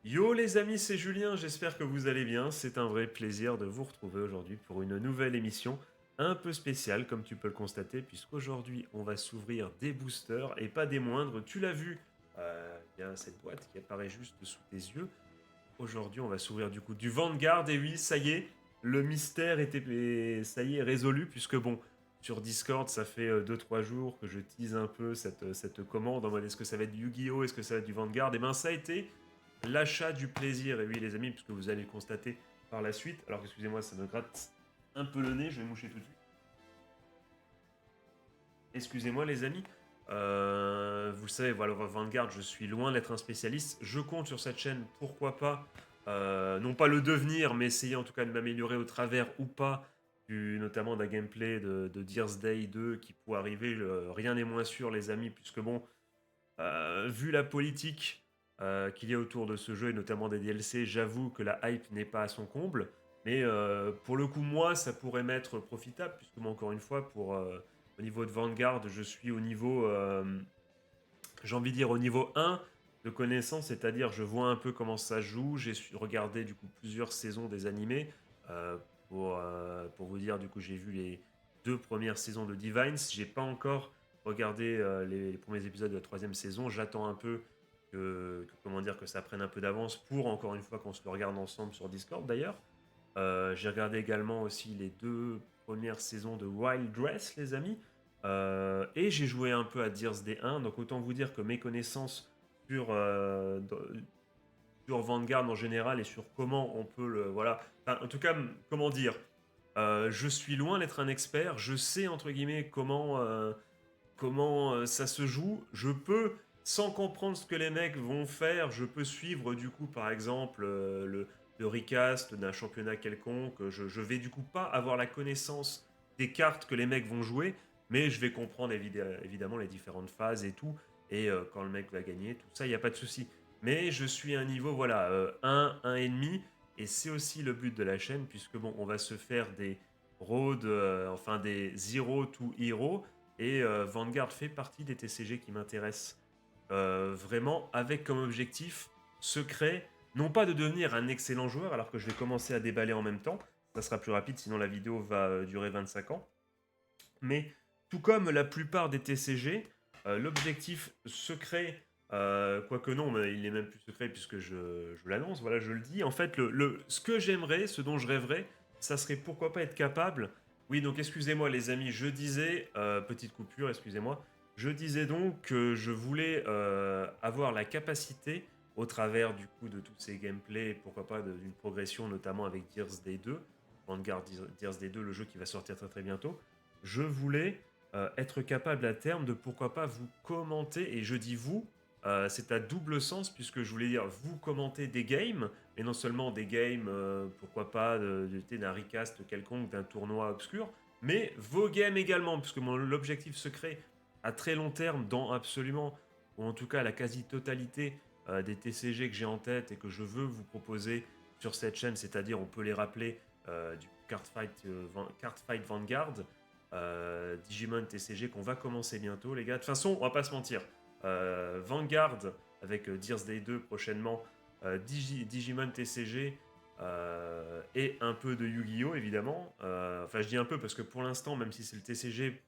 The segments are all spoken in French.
Yo les amis, c'est Julien, j'espère que vous allez bien. C'est un vrai plaisir de vous retrouver aujourd'hui pour une nouvelle émission un peu spéciale, comme tu peux le constater, puisqu'aujourd'hui on va s'ouvrir des boosters et pas des moindres. Tu l'as vu, il y a cette boîte qui apparaît juste sous tes yeux. Aujourd'hui on va s'ouvrir du coup du Vanguard et oui, ça y est, le mystère ça y est résolu, puisque bon, sur Discord ça fait 2-3 jours que je tease un peu cette commande en mode est-ce que ça va être du Yu-Gi-Oh, est-ce que ça va être du Vanguard. Et ben ça a été l'achat du plaisir. Et oui, les amis, puisque vous allez le constater par la suite. Alors, excusez-moi, ça me gratte un peu le nez, je vais moucher tout de suite. Excusez-moi, les amis. Vous le savez, voilà, Vanguard, je suis loin d'être un spécialiste. Je compte sur cette chaîne, pourquoi pas, non pas le devenir, mais essayer en tout cas de m'améliorer au travers ou pas, notamment d'un gameplay de Dear's Day 2 qui pourrait arriver. Rien n'est moins sûr, les amis, puisque bon, vu la politique qu'il y a autour de ce jeu et notamment des DLC, j'avoue que la hype n'est pas à son comble. Mais pour le coup, moi, ça pourrait m'être profitable, puisque moi, encore une fois, au niveau de Vanguard, je suis au niveau, j'ai envie de dire, au niveau 1 de connaissance, c'est-à-dire je vois un peu comment ça joue. Regardé du coup plusieurs saisons des animés. euh, pour vous dire, du coup, j'ai vu les 2 premières saisons de Divines. J'ai pas encore regardé les premiers épisodes de la 3e saison. J'attends un peu comment dire, que ça prenne un peu d'avance pour, encore une fois, qu'on se le regarde ensemble sur Discord d'ailleurs. J'ai regardé également aussi les 2 premières saisons de Wild Dress, les amis. Et j'ai joué un peu à Dear's Day 1, donc autant vous dire que mes connaissances sur, sur Vanguard en général et sur comment on peut le. Voilà. Enfin, en tout cas, comment dire, je suis loin d'être un expert. Je sais, entre guillemets, comment ça se joue. Je peux, sans comprendre ce que les mecs vont faire, je peux suivre du coup par exemple le recast d'un championnat quelconque. Je vais du coup pas avoir la connaissance des cartes que les mecs vont jouer, mais je vais comprendre évidemment les différentes phases et tout. Et quand le mec va gagner, tout ça, il n'y a pas de souci. Mais je suis à un niveau, voilà, 1 et demi. Et c'est aussi le but de la chaîne, puisque bon, on va se faire des roads, enfin des zero to hero. Et Vanguard fait partie des TCG qui m'intéressent vraiment, avec comme objectif secret, non pas de devenir un excellent joueur, alors que je vais commencer à déballer en même temps, ça sera plus rapide, sinon la vidéo va durer 25 ans, mais tout comme la plupart des TCG, l'objectif secret, quoique non, mais il n'est même plus secret puisque je l'annonce, voilà, je le dis. En fait, ce que j'aimerais, ce dont je rêverais, ça serait pourquoi pas être capable. Oui, donc excusez-moi les amis, je disais, petite coupure, excusez-moi, je disais donc que je voulais avoir la capacité, au travers du coup de tous ces gameplays, pourquoi pas d'une progression, notamment avec Dear's Day 2, Vanguard Dear's Day 2, le jeu qui va sortir très très bientôt, je voulais être capable à terme de pourquoi pas vous commenter, et je dis vous, c'est à double sens puisque je voulais dire vous commenter des games, mais non seulement des games, pourquoi pas d'un recast quelconque, d'un tournoi obscur, mais vos games également, puisque l'objectif secret à très long terme, dans absolument, ou en tout cas la quasi-totalité des TCG que j'ai en tête et que je veux vous proposer sur cette chaîne, c'est-à-dire on peut les rappeler du Cardfight Vanguard, Digimon TCG qu'on va commencer bientôt, les gars. De toute façon, on va pas se mentir. Vanguard avec Dear's Day 2 prochainement, Digimon TCG et un peu de Yu-Gi-Oh évidemment. Enfin, je dis un peu parce que pour l'instant, même si c'est le TCG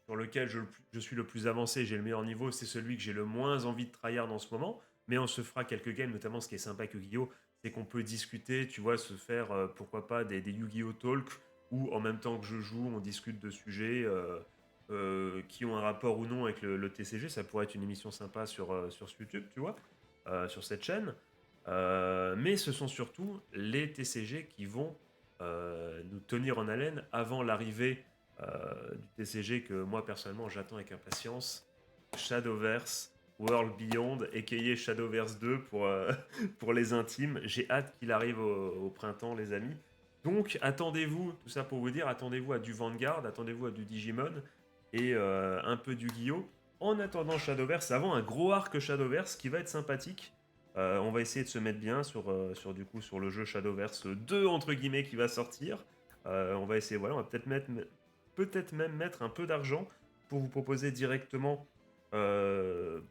sur lequel je suis le plus avancé, j'ai le meilleur niveau, c'est celui que j'ai le moins envie de tryhard en ce moment. Mais on se fera quelques games, notamment ce qui est sympa avec Yu-Gi-Oh, c'est qu'on peut discuter, tu vois, se faire pourquoi pas des Yu-Gi-Oh talk où en même temps que je joue, on discute de sujets qui ont un rapport ou non avec le TCG. Ça pourrait être une émission sympa sur YouTube, tu vois, sur cette chaîne. Mais ce sont surtout les TCG qui vont nous tenir en haleine avant l'arrivée du TCG que moi personnellement j'attends avec impatience, Shadowverse World Beyond, a.k.a. Shadowverse 2 pour les intimes. J'ai hâte qu'il arrive au printemps, les amis. Donc attendez-vous, tout ça pour vous dire, attendez-vous à du Vanguard, attendez-vous à du Digimon et un peu du Yu-Gi-Oh! En attendant Shadowverse, avant un gros arc Shadowverse qui va être sympathique. On va essayer de se mettre bien du coup, sur le jeu Shadowverse 2 entre guillemets qui va sortir. On va essayer, voilà, on va peut-être même mettre un peu d'argent pour vous proposer directement euh,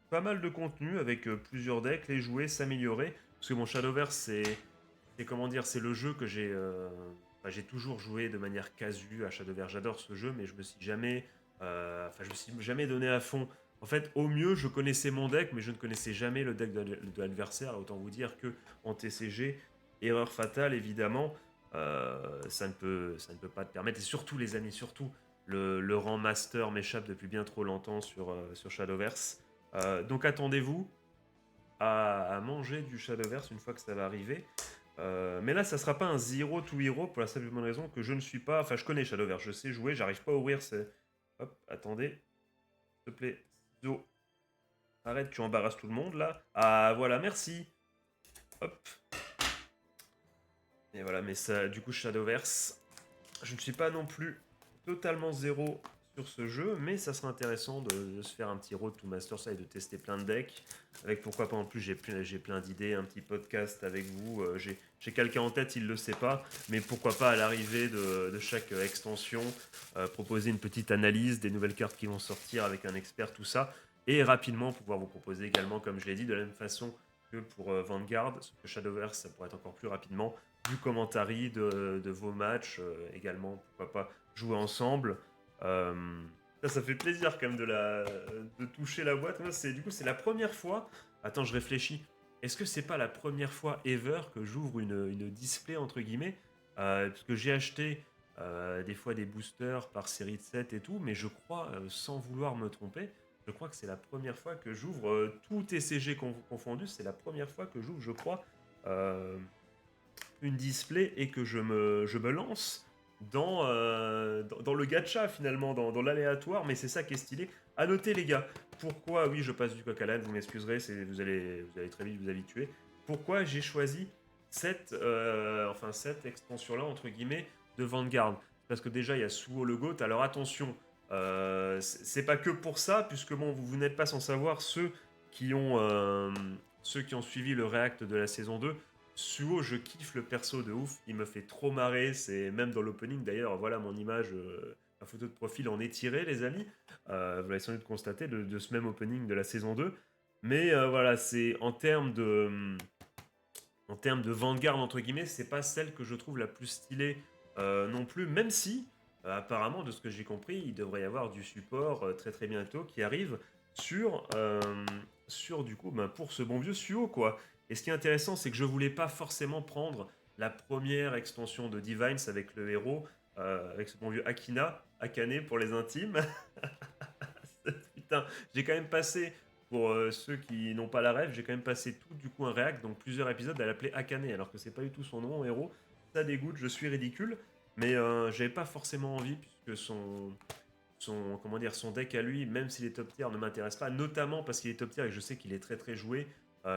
pas mal de contenu avec plusieurs decks, les jouer, s'améliorer. Parce que mon Shadowverse, c'est comment dire, c'est le jeu que j'ai toujours joué de manière casu à Shadowverse. J'adore ce jeu, mais je me suis jamais donné à fond. En fait, au mieux, je connaissais mon deck, mais je ne connaissais jamais le deck de l'adversaire. Autant vous dire que en TCG, erreur fatale, évidemment, ça ne peut pas te permettre. Et surtout, les amis, surtout, le rang master m'échappe depuis bien trop longtemps sur Shadowverse. Donc attendez-vous à manger du Shadowverse une fois que ça va arriver. Mais là, ça sera pas un zero to hero pour la simple et bonne raison que je ne suis pas. Enfin, je connais Shadowverse, je sais jouer, j'arrive pas à ouvrir. Hop, attendez, s'il te plaît. Ciseaux, arrête, tu embarrasses tout le monde là. Ah, voilà, merci. Hop. Et voilà, mais ça, du coup, Shadowverse, je ne suis pas non plus totalement zéro sur ce jeu, mais ça serait intéressant de se faire un petit road to master ça et de tester plein de decks. Avec pourquoi pas en plus j'ai plein d'idées, un petit podcast avec vous. J'ai quelqu'un en tête, il le sait pas, mais pourquoi pas à l'arrivée de chaque extension proposer une petite analyse des nouvelles cartes qui vont sortir avec un expert, tout ça, et rapidement pouvoir vous proposer également, comme je l'ai dit, de la même façon que pour Vanguard, sauf que Shadowverse ça pourrait être encore plus rapidement du commentary de vos matchs également, pourquoi pas jouer ensemble. Euh, ça fait plaisir quand même de toucher la boîte. Moi, du coup, c'est la première fois. Attends, je réfléchis. Est-ce que c'est pas la première fois ever que j'ouvre une display entre guillemets parce que j'ai acheté des fois des boosters par série de 7 et tout, mais je crois, sans vouloir me tromper, je crois que c'est la première fois que j'ouvre tout TCG confondu. C'est la première fois que j'ouvre, je crois, euh, une display et que je me lance dans le gacha finalement, dans l'aléatoire, mais c'est ça qui est stylé. À noter les gars, pourquoi, oui je passe du coq à l'âne, vous m'excuserez, vous allez très vite vous habituer, pourquoi j'ai choisi cette extension-là, entre guillemets, de Vanguard. Parce que déjà il y a Suo le GOAT, alors attention, c'est pas que pour ça, puisque bon, vous n'êtes pas sans savoir, qui ont, ceux qui ont suivi le React de la saison 2, Suo, je kiffe le perso de ouf, il me fait trop marrer, c'est même dans l'opening d'ailleurs, voilà mon image, ma photo de profil en est tirée les amis, vous l'avez sans doute constaté de ce même opening de la saison 2, mais voilà, c'est en termes de Vanguard entre guillemets, c'est pas celle que je trouve la plus stylée non plus, même si apparemment de ce que j'ai compris, il devrait y avoir du support très très bientôt qui arrive sur, euh, sur du coup pour ce bon vieux Suo quoi. Et ce qui est intéressant, c'est que je voulais pas forcément prendre la première extension de Divines avec le héros, avec ce bon vieux Akane pour les intimes. Putain, j'ai quand même passé, pour ceux qui n'ont pas la rêve, j'ai quand même passé tout du coup un réact, donc plusieurs épisodes à l'appeler Akane, alors que c'est pas du tout son nom, héros. Ça dégoûte, je suis ridicule, mais j'avais pas forcément envie, puisque comment dire, son deck à lui, même si les top tiers ne m'intéressent pas, notamment parce qu'il est top tier et que je sais qu'il est très très joué,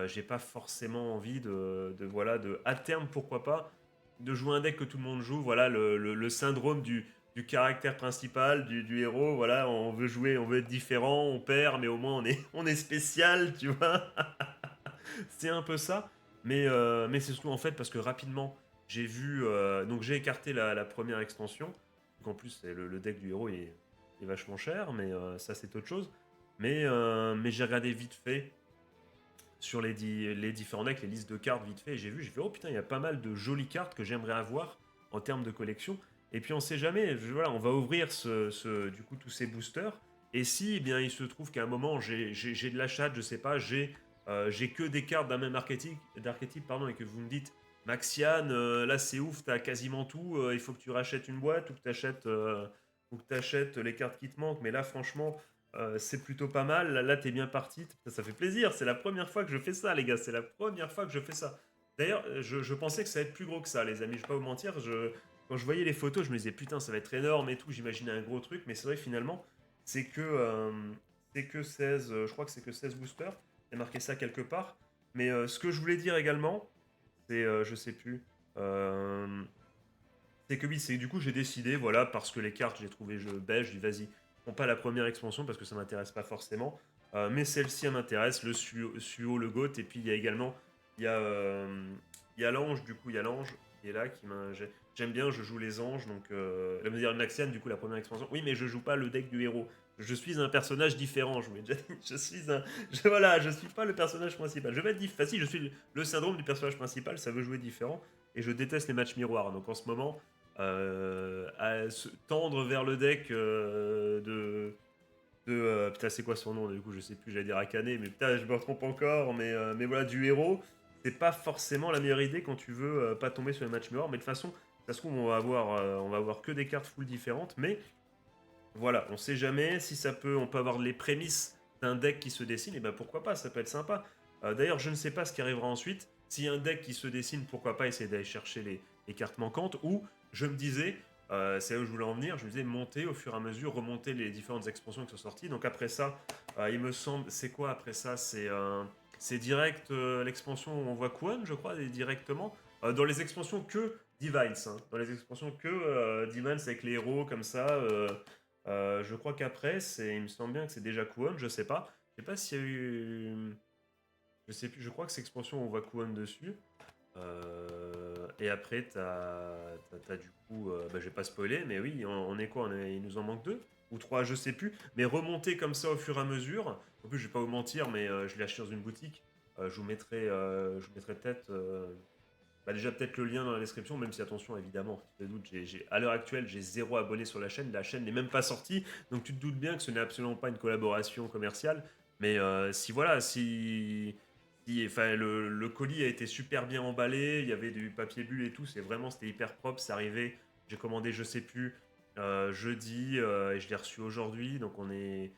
j'ai pas forcément envie voilà, à terme, pourquoi pas, de jouer un deck que tout le monde joue, voilà, le syndrome du caractère principal, du héros, voilà, on veut jouer, on veut être différent, on perd, mais au moins on est spécial, tu vois. C'est un peu ça, mais c'est surtout en fait parce que rapidement, j'ai vu, donc j'ai écarté la première extension, donc en plus le deck du héros est vachement cher, mais ça c'est autre chose. Mais j'ai regardé vite fait sur les différents decks, les listes de cartes vite fait, et j'ai fait, oh putain, il y a pas mal de jolies cartes que j'aimerais avoir en termes de collection. Et puis on sait jamais, voilà, on va ouvrir du coup tous ces boosters. Et si, eh bien, il se trouve qu'à un moment, j'ai de l'achat, je sais pas, j'ai que des cartes d'un même d'archétype, pardon, et que vous me dites, Maxian, là c'est ouf, t'as quasiment tout, il faut que tu rachètes une boîte ou que t'achètes les cartes qui te manquent. Mais là, franchement, c'est plutôt pas mal. Là, t'es bien parti. Ça fait plaisir. C'est la première fois que je fais ça, les gars. C'est la première fois que je fais ça. D'ailleurs, je pensais que ça allait être plus gros que ça, les amis. Je vais pas vous mentir. Quand je voyais les photos, je me disais putain, ça va être énorme et tout. J'imaginais un gros truc. Mais c'est vrai, finalement, c'est que, euh, c'est que 16. Je crois que c'est que 16 boosters. J'ai marqué ça quelque part. Mais ce que je voulais dire également, c'est, je sais plus. Euh, c'est que oui, c'est du coup j'ai décidé, voilà, parce que les cartes j'ai trouvé je beige, j'ai dit vas-y, prends pas la première expansion parce que ça m'intéresse pas forcément. Mais celle-ci elle m'intéresse, Suo, le GOAT, et puis il y a également, il y a, il y a l'ange, du coup il y a l'ange. qui est là, j'aime bien, je joue les anges, donc la dire Naxian, du coup la première expansion. Oui, mais je joue pas le deck du héros. Je suis un personnage différent, je vous l'ai déjà dit. Voilà, je suis pas le personnage principal. Je vais être facile, je suis le syndrome du personnage principal, ça veut jouer différent. Et je déteste les matchs miroirs. Donc en ce moment, à tendre vers le deck putain, c'est quoi son nom du coup, je sais plus, j'allais dire Akane, mais putain, je me trompe encore, mais voilà, du héros, c'est pas forcément la meilleure idée quand tu veux pas tomber sur les matchs miroirs, mais de toute façon, ça se trouve, on va avoir que des cartes full différentes, mais voilà, on sait jamais si on peut avoir les prémices d'un deck qui se dessine, et ben pourquoi pas, ça peut être sympa. D'ailleurs, je ne sais pas ce qui arrivera ensuite. S'il y a un deck qui se dessine, pourquoi pas essayer d'aller chercher les cartes manquantes, ou je me disais, c'est là où je voulais en venir, je me disais monter au fur et à mesure, remonter les différentes expansions qui sont sorties. Donc après ça, il me semble, c'est quoi après ça? C'est direct l'expansion où on voit Kwon, je crois, directement. Dans les expansions que Divines, hein. Dans les expansions que Divines avec les héros comme ça. Je crois qu'après, il me semble bien que c'est déjà Kuon, je sais pas. Je sais pas s'il y a eu. Je sais plus, je crois que c'est expansion où on voit Kuon dessus. Et après, t'as du coup. Bah, je vais pas spoiler, mais oui, on est quoi il nous en manque deux ou trois, je sais plus. Mais remonter comme ça au fur et à mesure. En plus, je vais pas vous mentir, mais je l'ai acheté dans une boutique. Je vous mettrai peut-être. Bah déjà peut-être le lien dans la description, même si attention évidemment, tu te doutes, à l'heure actuelle j'ai 0 abonné sur la chaîne n'est même pas sortie, donc tu te doutes bien que ce n'est absolument pas une collaboration commerciale, mais si voilà, enfin, le colis a été super bien emballé, il y avait du papier bulle et tout, c'était hyper propre, c'est arrivé, j'ai commandé je sais plus, jeudi, et je l'ai reçu aujourd'hui, donc on est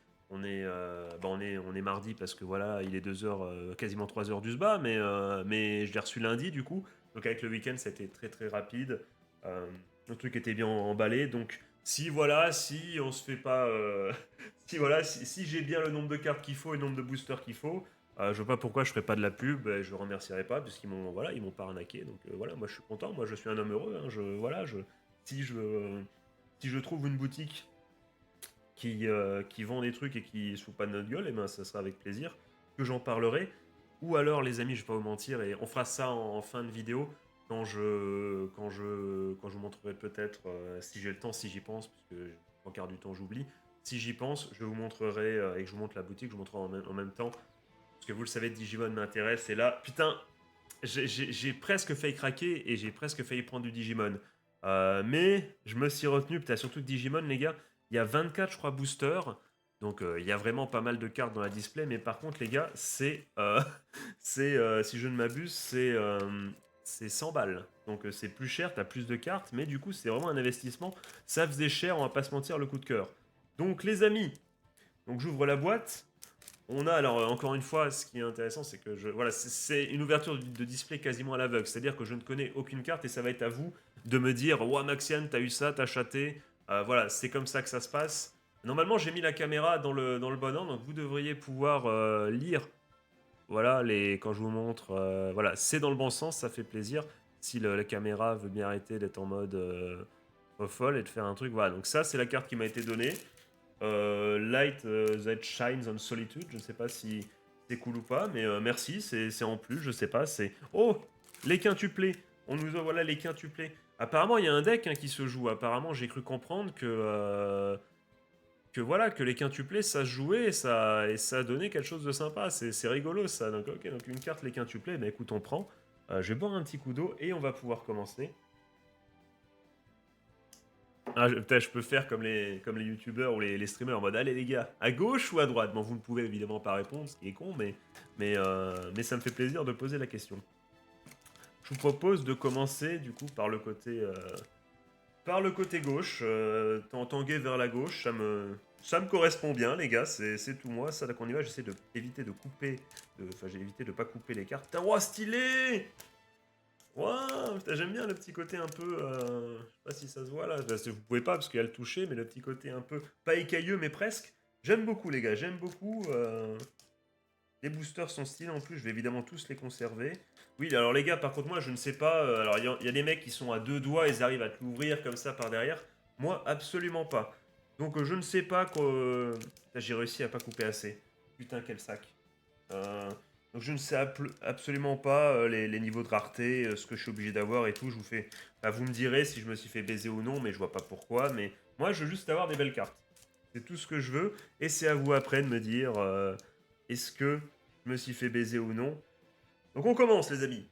mardi parce que voilà, il est 2 heures, quasiment 3 heures du sba, mais je l'ai reçu lundi du coup. Donc avec le week-end, ça a été très très rapide. Euh, le truc était bien emballé. Donc si on se fait pas, si j'ai bien le nombre de cartes qu'il faut et le nombre de boosters qu'il faut, je vois pas pourquoi je ferais pas de la pub. Et je remercierai pas puisqu'ils m'ont pas arnaqué. Donc voilà, moi je suis content. Moi je suis un homme heureux, hein. Si je trouve une boutique qui vend des trucs et qui se fout pas de notre gueule, et ben ça sera avec plaisir que j'en parlerai. Ou alors, les amis, je vais pas vous mentir, et on fera ça en fin de vidéo quand je vous montrerai peut-être, si j'ai le temps, si j'y pense, parce que en quart du temps j'oublie. Si j'y pense, je vous montrerai et que je vous montre la boutique, je vous montrerai en même temps, parce que vous le savez, Digimon m'intéresse. Et là, putain, j'ai presque failli craquer et j'ai presque failli prendre du Digimon. Mais je me suis retenu, putain, surtout que Digimon, les gars, il y a 24, je crois, boosters. Donc il y a vraiment pas mal de cartes dans la display. Mais par contre, les gars, si je ne m'abuse, c'est 100 balles. Donc c'est plus cher, t'as plus de cartes. Mais du coup, c'est vraiment un investissement. Ça faisait cher, on va pas se mentir, le coup de cœur. Donc les amis, donc j'ouvre la boîte. On a alors encore une fois, ce qui est intéressant, c'est que voilà, c'est une ouverture de display quasiment à l'aveugle, c'est-à-dire que je ne connais aucune carte et ça va être à vous de me dire, ouah Maxiane, t'as eu ça, t'as chaté, voilà, c'est comme ça que ça se passe. Normalement, j'ai mis la caméra dans le bon ordre, donc vous devriez pouvoir lire, voilà, quand je vous montre, voilà, c'est dans le bon sens, ça fait plaisir. Si la caméra veut bien arrêter d'être en mode folle et de faire un truc, voilà. Donc ça, c'est la carte qui m'a été donnée. Light That Shines on Solitude, je ne sais pas si c'est cool ou pas, mais merci, c'est en plus, je sais pas, c'est... Oh, les quintuplés, on nous envoie là les quintuplés. Apparemment, il y a un deck qui se joue, apparemment, j'ai cru comprendre que voilà, que les quintuplés, ça se jouait et ça donnait quelque chose de sympa, c'est rigolo ça, donc ok, donc une carte les quintuplés, bah écoute, on prend. Je vais boire un petit coup d'eau et on va pouvoir commencer. Ah, putain, je peux faire comme les youtubeurs ou les streamers en mode allez les gars, à gauche ou à droite. Bon, vous ne pouvez évidemment pas répondre, ce qui est con, mais ça me fait plaisir de poser la question. Je vous propose de commencer du coup par le côté gauche. Tanguer vers la gauche, ça me correspond bien les gars, c'est tout moi. Ça, qu'on y va, j'essaie d'éviter de couper, enfin j'ai évité de pas couper les cartes. Putain, roi stylé. Waouh, putain, j'aime bien le petit côté un peu. Je sais pas si ça se voit là. Parce que vous pouvez pas parce qu'il y a le toucher, mais le petit côté un peu. Pas écailleux, mais presque. J'aime beaucoup, les gars, j'aime beaucoup. Les boosters sont stylés en plus, je vais évidemment tous les conserver. Oui, alors les gars, par contre, moi je ne sais pas. Alors il y a des mecs qui sont à deux doigts, ils arrivent à te l'ouvrir comme ça par derrière. Moi, absolument pas. Donc je ne sais pas quoi. J'ai réussi à pas couper assez. Putain, quel sac. Euh, Donc je ne sais absolument pas les niveaux de rareté, ce que je suis obligé d'avoir et tout. Je vous fais. Bah, vous me direz si je me suis fait baiser ou non, mais je vois pas pourquoi. Mais moi, je veux juste avoir des belles cartes. C'est tout ce que je veux. Et c'est à vous après de me dire est-ce que je me suis fait baiser ou non. Donc on commence, les amis.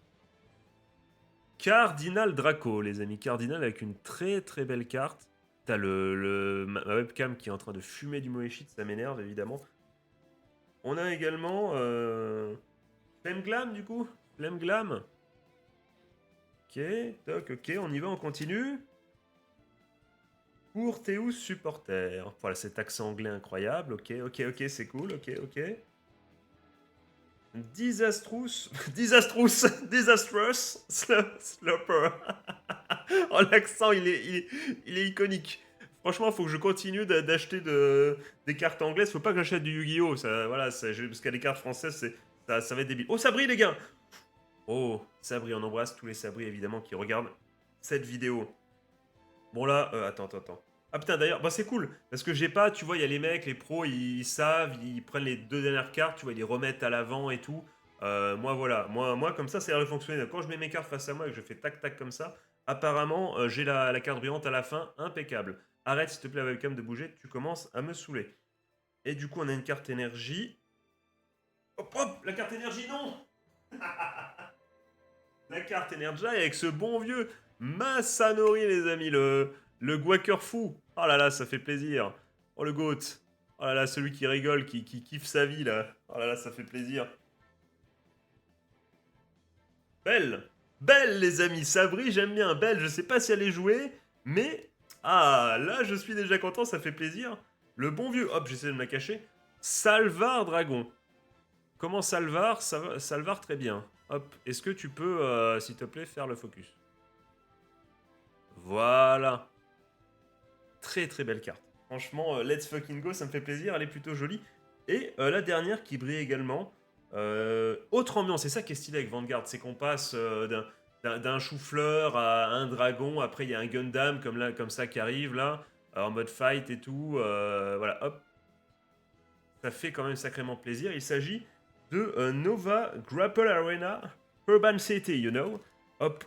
Cardinal Draco, les amis. Cardinal avec une très très belle carte. T'as ma webcam qui est en train de fumer du mauvais shit, ça m'énerve évidemment. On a également Flame Glam du coup. Flame Glam. Ok, toc, ok, on y va, on continue. Pour Théus supporter. Voilà, cet accent anglais incroyable. Ok, ok, ok, c'est cool. Ok, ok. Disastrous. Disastrous. Disastrous. Slopper. Oh, l'accent, il est iconique. Franchement, il faut que je continue d'acheter des cartes anglaises. Faut pas que j'achète du Yu-Gi-Oh! Ça, voilà, parce qu'il y a des cartes françaises, ça va être débile. Oh, Sabri, les gars! Oh, Sabri, on embrasse tous les Sabri, évidemment, qui regardent cette vidéo. Bon, là, attends. Ah putain, d'ailleurs, bah c'est cool, parce que j'ai pas, tu vois, il y a les mecs, les pros, ils savent, ils prennent les deux dernières cartes, tu vois, ils les remettent à l'avant et tout. Moi, voilà, moi comme ça a l'air de fonctionner. Quand je mets mes cartes face à moi et que je fais tac-tac comme ça, apparemment, j'ai la carte brillante à la fin, impeccable. Arrête, s'il te plaît, la webcam de bouger, tu commences à me saouler. Et du coup, on a une carte énergie. Hop, hop, la carte énergie, non. La carte énergie avec ce bon vieux Masanori, les amis, le guacker fou. Oh là là, ça fait plaisir. Oh le goat. Oh là là, celui qui rigole, qui kiffe sa vie là. Oh là là, ça fait plaisir. Belle. Belle, les amis. Sabri, j'aime bien. Belle, je sais pas si elle est jouée, mais. Ah, là, je suis déjà content, ça fait plaisir. Le bon vieux. Hop, j'essaie de me la cacher. Salvar Dragon. Comment Salvar Salvar, très bien. Hop, est-ce que tu peux, s'il te plaît, faire le focus? Voilà. Très très belle carte. Franchement, let's fucking go, ça me fait plaisir, elle est plutôt jolie. Et la dernière qui brille également. Autre ambiance, c'est ça qui est stylé avec Vanguard, c'est qu'on passe d'un chou-fleur à un dragon, après il y a un Gundam comme ça qui arrive là, en mode fight et tout. Voilà, hop, ça fait quand même sacrément plaisir. Il s'agit de Nova Grapple Arena Urban City, you know. Hop,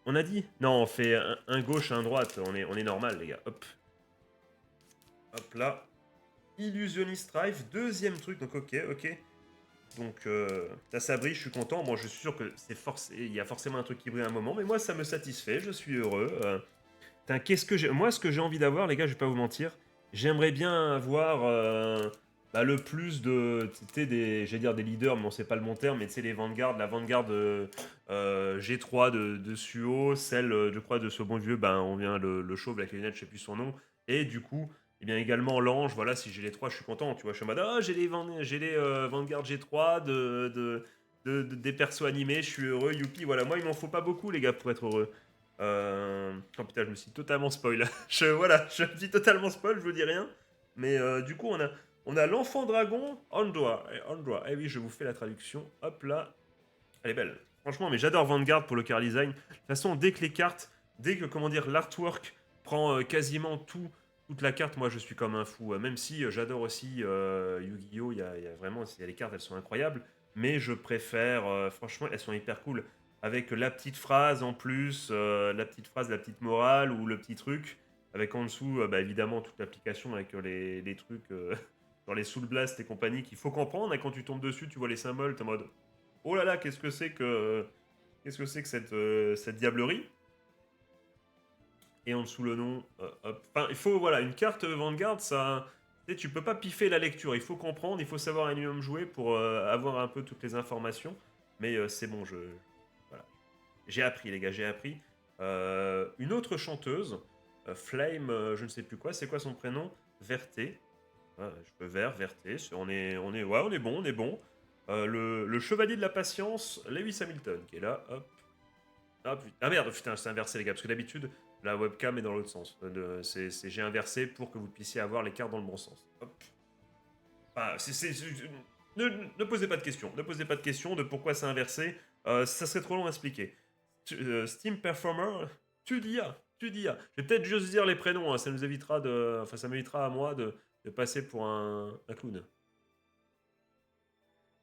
on a dit. Non, on fait un gauche, un droite, on est normal les gars. Hop, hop là. Illusionist Drive, deuxième truc, donc ok. Donc, t'as Sabri, je suis content. Bon, je suis sûr que il y a forcément un truc qui brille à un moment, mais moi, ça me satisfait, je suis heureux. Qu'est-ce que j'ai... Moi, ce que j'ai envie d'avoir, les gars, je vais pas vous mentir, j'aimerais bien avoir bah, le plus de... Tu sais, j'allais dire des leaders, mais on sait pas le bon terme, mais tu sais, les Vanguard, la Vanguard G3 de Suo, celle, je crois, de ce bon vieux, ben, on vient le chauve avec les lunettes, je sais plus son nom, et du coup... Et bien également l'ange, voilà, si j'ai les trois, je suis content. Tu vois, je suis en mode, ah, j'ai les Vanguard G3 des persos animés, je suis heureux, youpi. Voilà, moi, il m'en faut pas beaucoup, les gars, pour être heureux. Oh putain, je me suis totalement spoil. Voilà, je me suis totalement spoil, je vous dis rien. Mais du coup, on a l'enfant dragon, Andra. Andra. Eh oui, je vous fais la traduction. Hop là. Elle est belle. Franchement, mais j'adore Vanguard pour le car design. De toute façon, dès que les cartes, dès que, comment dire, l'artwork prend quasiment toute la carte, moi je suis comme un fou. Même si j'adore aussi Yu-Gi-Oh! Il y a vraiment, les cartes, elles sont incroyables. Mais je préfère, franchement, elles sont hyper cool. Avec la petite phrase en plus, la petite phrase, la petite morale ou le petit truc. Avec en dessous, bah, évidemment, toute l'application avec les trucs, genre les Soul Blast et compagnie qu'il faut comprendre. Et quand tu tombes dessus, tu vois les symboles, t'es en mode oh là là, qu'est-ce que c'est que cette diablerie? Et en dessous le nom, hop. Enfin, il faut, voilà, une carte Vanguard, ça. Tu peux pas piffer la lecture, il faut comprendre, il faut savoir un minimum jouer pour avoir un peu toutes les informations. Mais c'est bon, voilà. J'ai appris, les gars, j'ai appris. Une autre chanteuse, Flame, je ne sais plus quoi, c'est quoi son prénom? Verté. Ouais, je peux vert, Verté. Ouais, on est bon, on est bon. Le chevalier de la patience, Lewis Hamilton, qui est là, hop. Ah merde, putain, c'est inversé les gars, parce que d'habitude, la webcam est dans l'autre sens. J'ai inversé pour que vous puissiez avoir les cartes dans le bon sens. Hop. Ah, ne posez pas de questions. Ne posez pas de questions de pourquoi c'est inversé. Ça serait trop long à expliquer. Steam Performer, tu dis. Je vais peut-être juste dire les prénoms, hein, ça nous évitera Enfin, ça m'évitera à moi de passer pour un clown.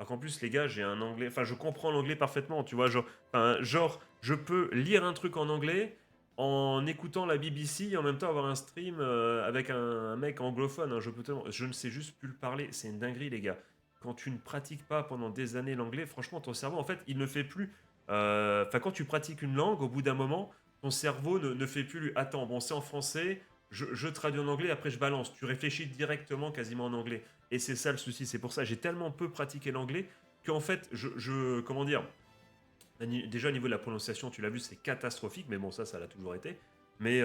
Alors qu'en plus, les gars, j'ai un anglais. Enfin, je comprends l'anglais parfaitement, tu vois. Genre, je peux lire un truc en anglais en écoutant la BBC et en même temps avoir un stream avec un mec anglophone, hein. Je ne sais juste plus le parler. C'est une dinguerie, les gars. Quand tu ne pratiques pas pendant des années l'anglais, franchement, ton cerveau, en fait, il ne fait plus. Enfin, quand tu pratiques une langue, au bout d'un moment, ton cerveau ne fait plus. Attends, bon, c'est en français, je traduis en anglais, après je balance. Tu réfléchis directement quasiment en anglais. Et c'est ça le souci. C'est pour ça que j'ai tellement peu pratiqué l'anglais qu'en fait, comment dire, déjà au niveau de la prononciation, tu l'as vu, c'est catastrophique, mais bon, ça l'a toujours été. Mais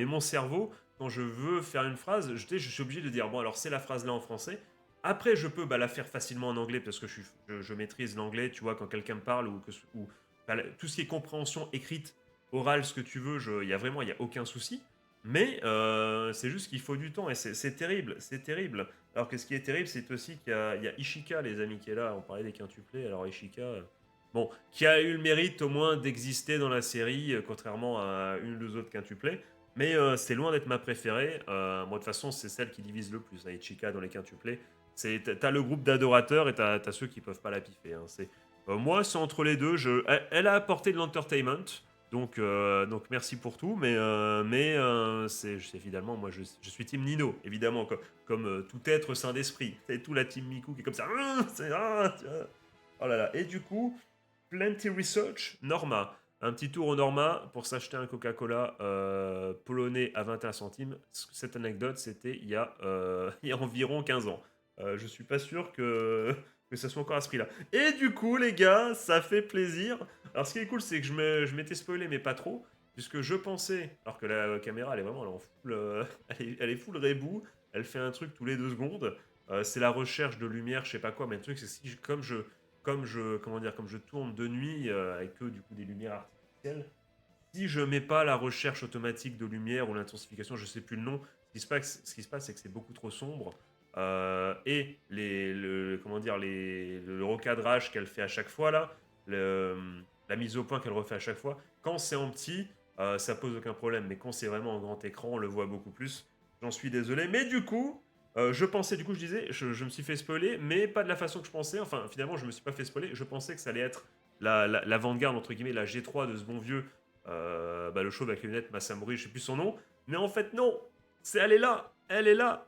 mon cerveau, quand je veux faire une phrase, je suis obligé de dire, bon, alors c'est la phrase là en français. Après, je peux la faire facilement en anglais parce que je maîtrise l'anglais, tu vois, quand quelqu'un me parle ou enfin, tout ce qui est compréhension écrite, orale, ce que tu veux, il y a aucun souci. Mais c'est juste qu'il faut du temps et c'est terrible, c'est terrible. Alors que ce qui est terrible, c'est aussi qu'il y a Ishika, les amis, qui est là. On parlait des quintuplés. Alors Ishika, bon, qui a eu le mérite au moins d'exister dans la série, contrairement à une ou deux autres quintuplés. Mais c'est loin d'être ma préférée. Moi, de toute façon, c'est celle qui divise le plus, hein, Ichika dans les quintuplés. T'as le groupe d'adorateurs et t'as ceux qui peuvent pas la piffer, hein. Moi, c'est entre les deux. Elle a apporté de l'entertainment. Donc merci pour tout, mais évidemment, moi je suis team Nino, évidemment, comme tout être sain d'esprit. C'est tout la team Miku qui est comme ça. Oh là là. Et du coup, Plenty Research, Norma. Un petit tour au Norma pour s'acheter un Coca-Cola polonais à 21 centimes. Cette anecdote, c'était il y a environ 15 ans. Je suis pas sûr que ça soit encore à ce prix-là. Et du coup, les gars, ça fait plaisir. Alors, ce qui est cool, c'est que je m'étais spoilé, mais pas trop. Puisque je pensais, alors que la caméra, elle est en full, elle est full rebou. Elle fait un truc tous les 2 secondes. C'est la recherche de lumière, je sais pas quoi, mais le truc, c'est que comme je tourne de nuit avec que du coup des lumières artificielles, si je mets pas la recherche automatique de lumière ou l'intensification, je sais plus le nom, ce qui se passe, c'est que c'est beaucoup trop sombre. Et le recadrage qu'elle fait à chaque fois là, la mise au point qu'elle refait à chaque fois, quand c'est en petit, ça pose aucun problème. Mais quand c'est vraiment en grand écran, on le voit beaucoup plus. J'en suis désolé. Mais du coup, je pensais, du coup, je disais, je me suis fait spoiler, mais pas de la façon que je pensais. Enfin, finalement, je me suis pas fait spoiler. Je pensais que ça allait être l'avant-garde, entre guillemets, la G3 de ce bon vieux, le chauve avec les lunettes, Masamori, je sais plus son nom. Mais en fait, non, elle est là, elle est là.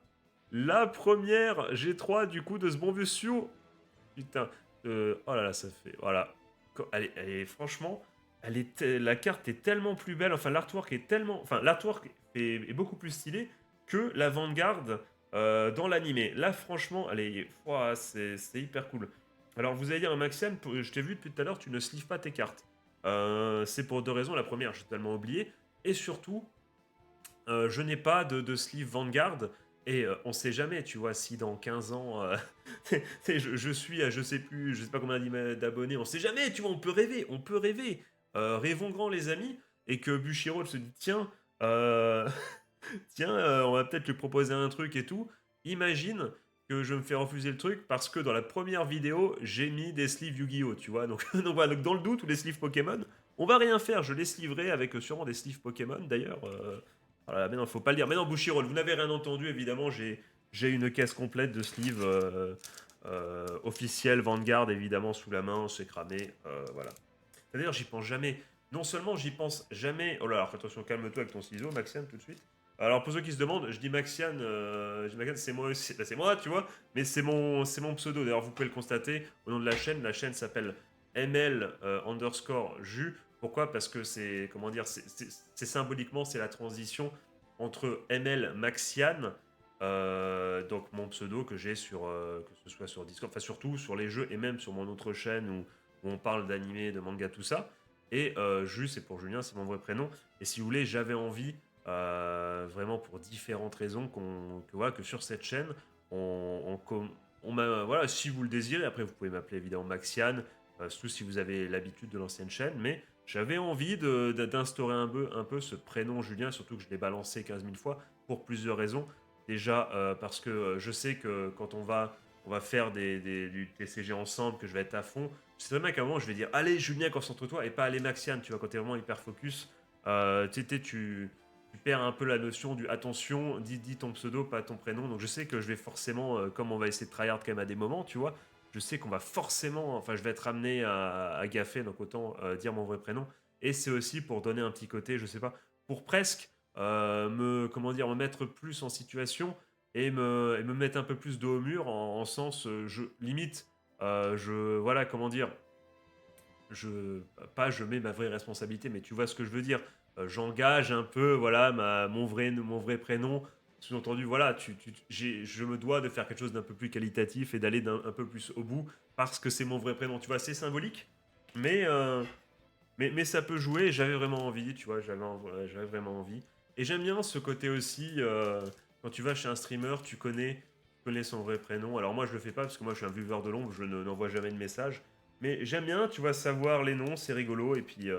La première G3, du coup, de ce bon vieux Sio. Putain, oh là là, ça fait. Voilà. Franchement, la carte est tellement plus belle. Enfin, l'artwork est tellement. Enfin, l'artwork est beaucoup plus stylé que la Vanguard dans l'animé. Là, franchement, ouah, c'est hyper cool. Alors, vous allez dire, Maxiane, je t'ai vu depuis tout à l'heure, tu ne sleeves pas tes cartes. C'est pour 2 raisons. La première, j'ai tellement oublié. Et surtout, je n'ai pas de sleeve Vanguard. Et on sait jamais, tu vois, si dans 15 ans, je suis à je sais plus, je sais pas combien d'abonnés, on sait jamais, tu vois, on peut rêver, on peut rêver. Rêvons grand, les amis, et que Bushiroad se dit, tiens, tiens, on va peut-être lui proposer un truc et tout. Imagine que je me fais refuser le truc parce que dans la première vidéo, j'ai mis des sleeves Yu-Gi-Oh, tu vois. Donc voilà, donc dans le doute, ou des sleeves Pokémon, on va rien faire, je les sleeverai avec sûrement des sleeves Pokémon d'ailleurs. Voilà, mais non, faut pas le dire. Mais non, Bushiroad, vous n'avez rien entendu, évidemment, j'ai une caisse complète de sleeves officiels Vanguard, évidemment, sous la main, c'est cramé, voilà. D'ailleurs, j'y pense jamais. Non seulement j'y pense jamais. Oh là, alors attention, calme-toi avec ton ciseau, Maxiane, tout de suite. Alors pour ceux qui se demandent, je dis Maxiane, c'est moi aussi, bah, c'est moi, tu vois, mais c'est mon pseudo. D'ailleurs, vous pouvez le constater au nom de la chaîne. La chaîne s'appelle ML underscore Jus. Pourquoi? Parce que c'est, comment dire, c'est symboliquement, c'est la transition entre ML Maxiane, donc mon pseudo que j'ai que ce soit sur Discord, enfin surtout sur les jeux et même sur mon autre chaîne où on parle d'animé, de manga, tout ça. Et Jus, c'est pour Julien, c'est mon vrai prénom. Et si vous voulez, j'avais envie, vraiment pour différentes raisons, que sur cette chaîne, voilà, si vous le désirez, après vous pouvez m'appeler évidemment Maxiane, surtout si vous avez l'habitude de l'ancienne chaîne, mais j'avais envie d'instaurer un peu ce prénom Julien, surtout que je l'ai balancé 15 000 fois, pour plusieurs raisons. Déjà, parce que je sais que quand on va faire du TCG ensemble, que je vais être à fond, c'est vrai qu'à un moment, je vais dire allez, Julien, concentre-toi, et pas allez, Maxiane, tu vois, quand t'es vraiment hyper focus, tu perds un peu la notion du attention, dis ton pseudo, pas ton prénom. Donc je sais que je vais forcément, comme on va essayer de tryhard quand même à des moments, tu vois, je sais qu'on va forcément, enfin je vais être amené à gaffer, donc autant dire mon vrai prénom. Et c'est aussi pour donner un petit côté, je sais pas, pour presque comment dire, me mettre plus en situation et me mettre un peu plus dos au mur en sens, je limite, voilà, comment dire, je pas je mets ma vraie responsabilité, mais tu vois ce que je veux dire. J'engage un peu, voilà, mon vrai prénom. Sous-entendu, voilà, je me dois de faire quelque chose d'un peu plus qualitatif et d'aller un peu plus au bout parce que c'est mon vrai prénom. Tu vois, c'est symbolique, mais, mais ça peut jouer. J'avais vraiment envie, tu vois, j'avais vraiment envie. Et j'aime bien ce côté aussi, quand tu vas chez un streamer, tu connais son vrai prénom. Alors moi, je le fais pas parce que moi, je suis un viewer de l'ombre, n'envoie jamais de message. Mais j'aime bien, tu vois, savoir les noms, c'est rigolo. Et puis,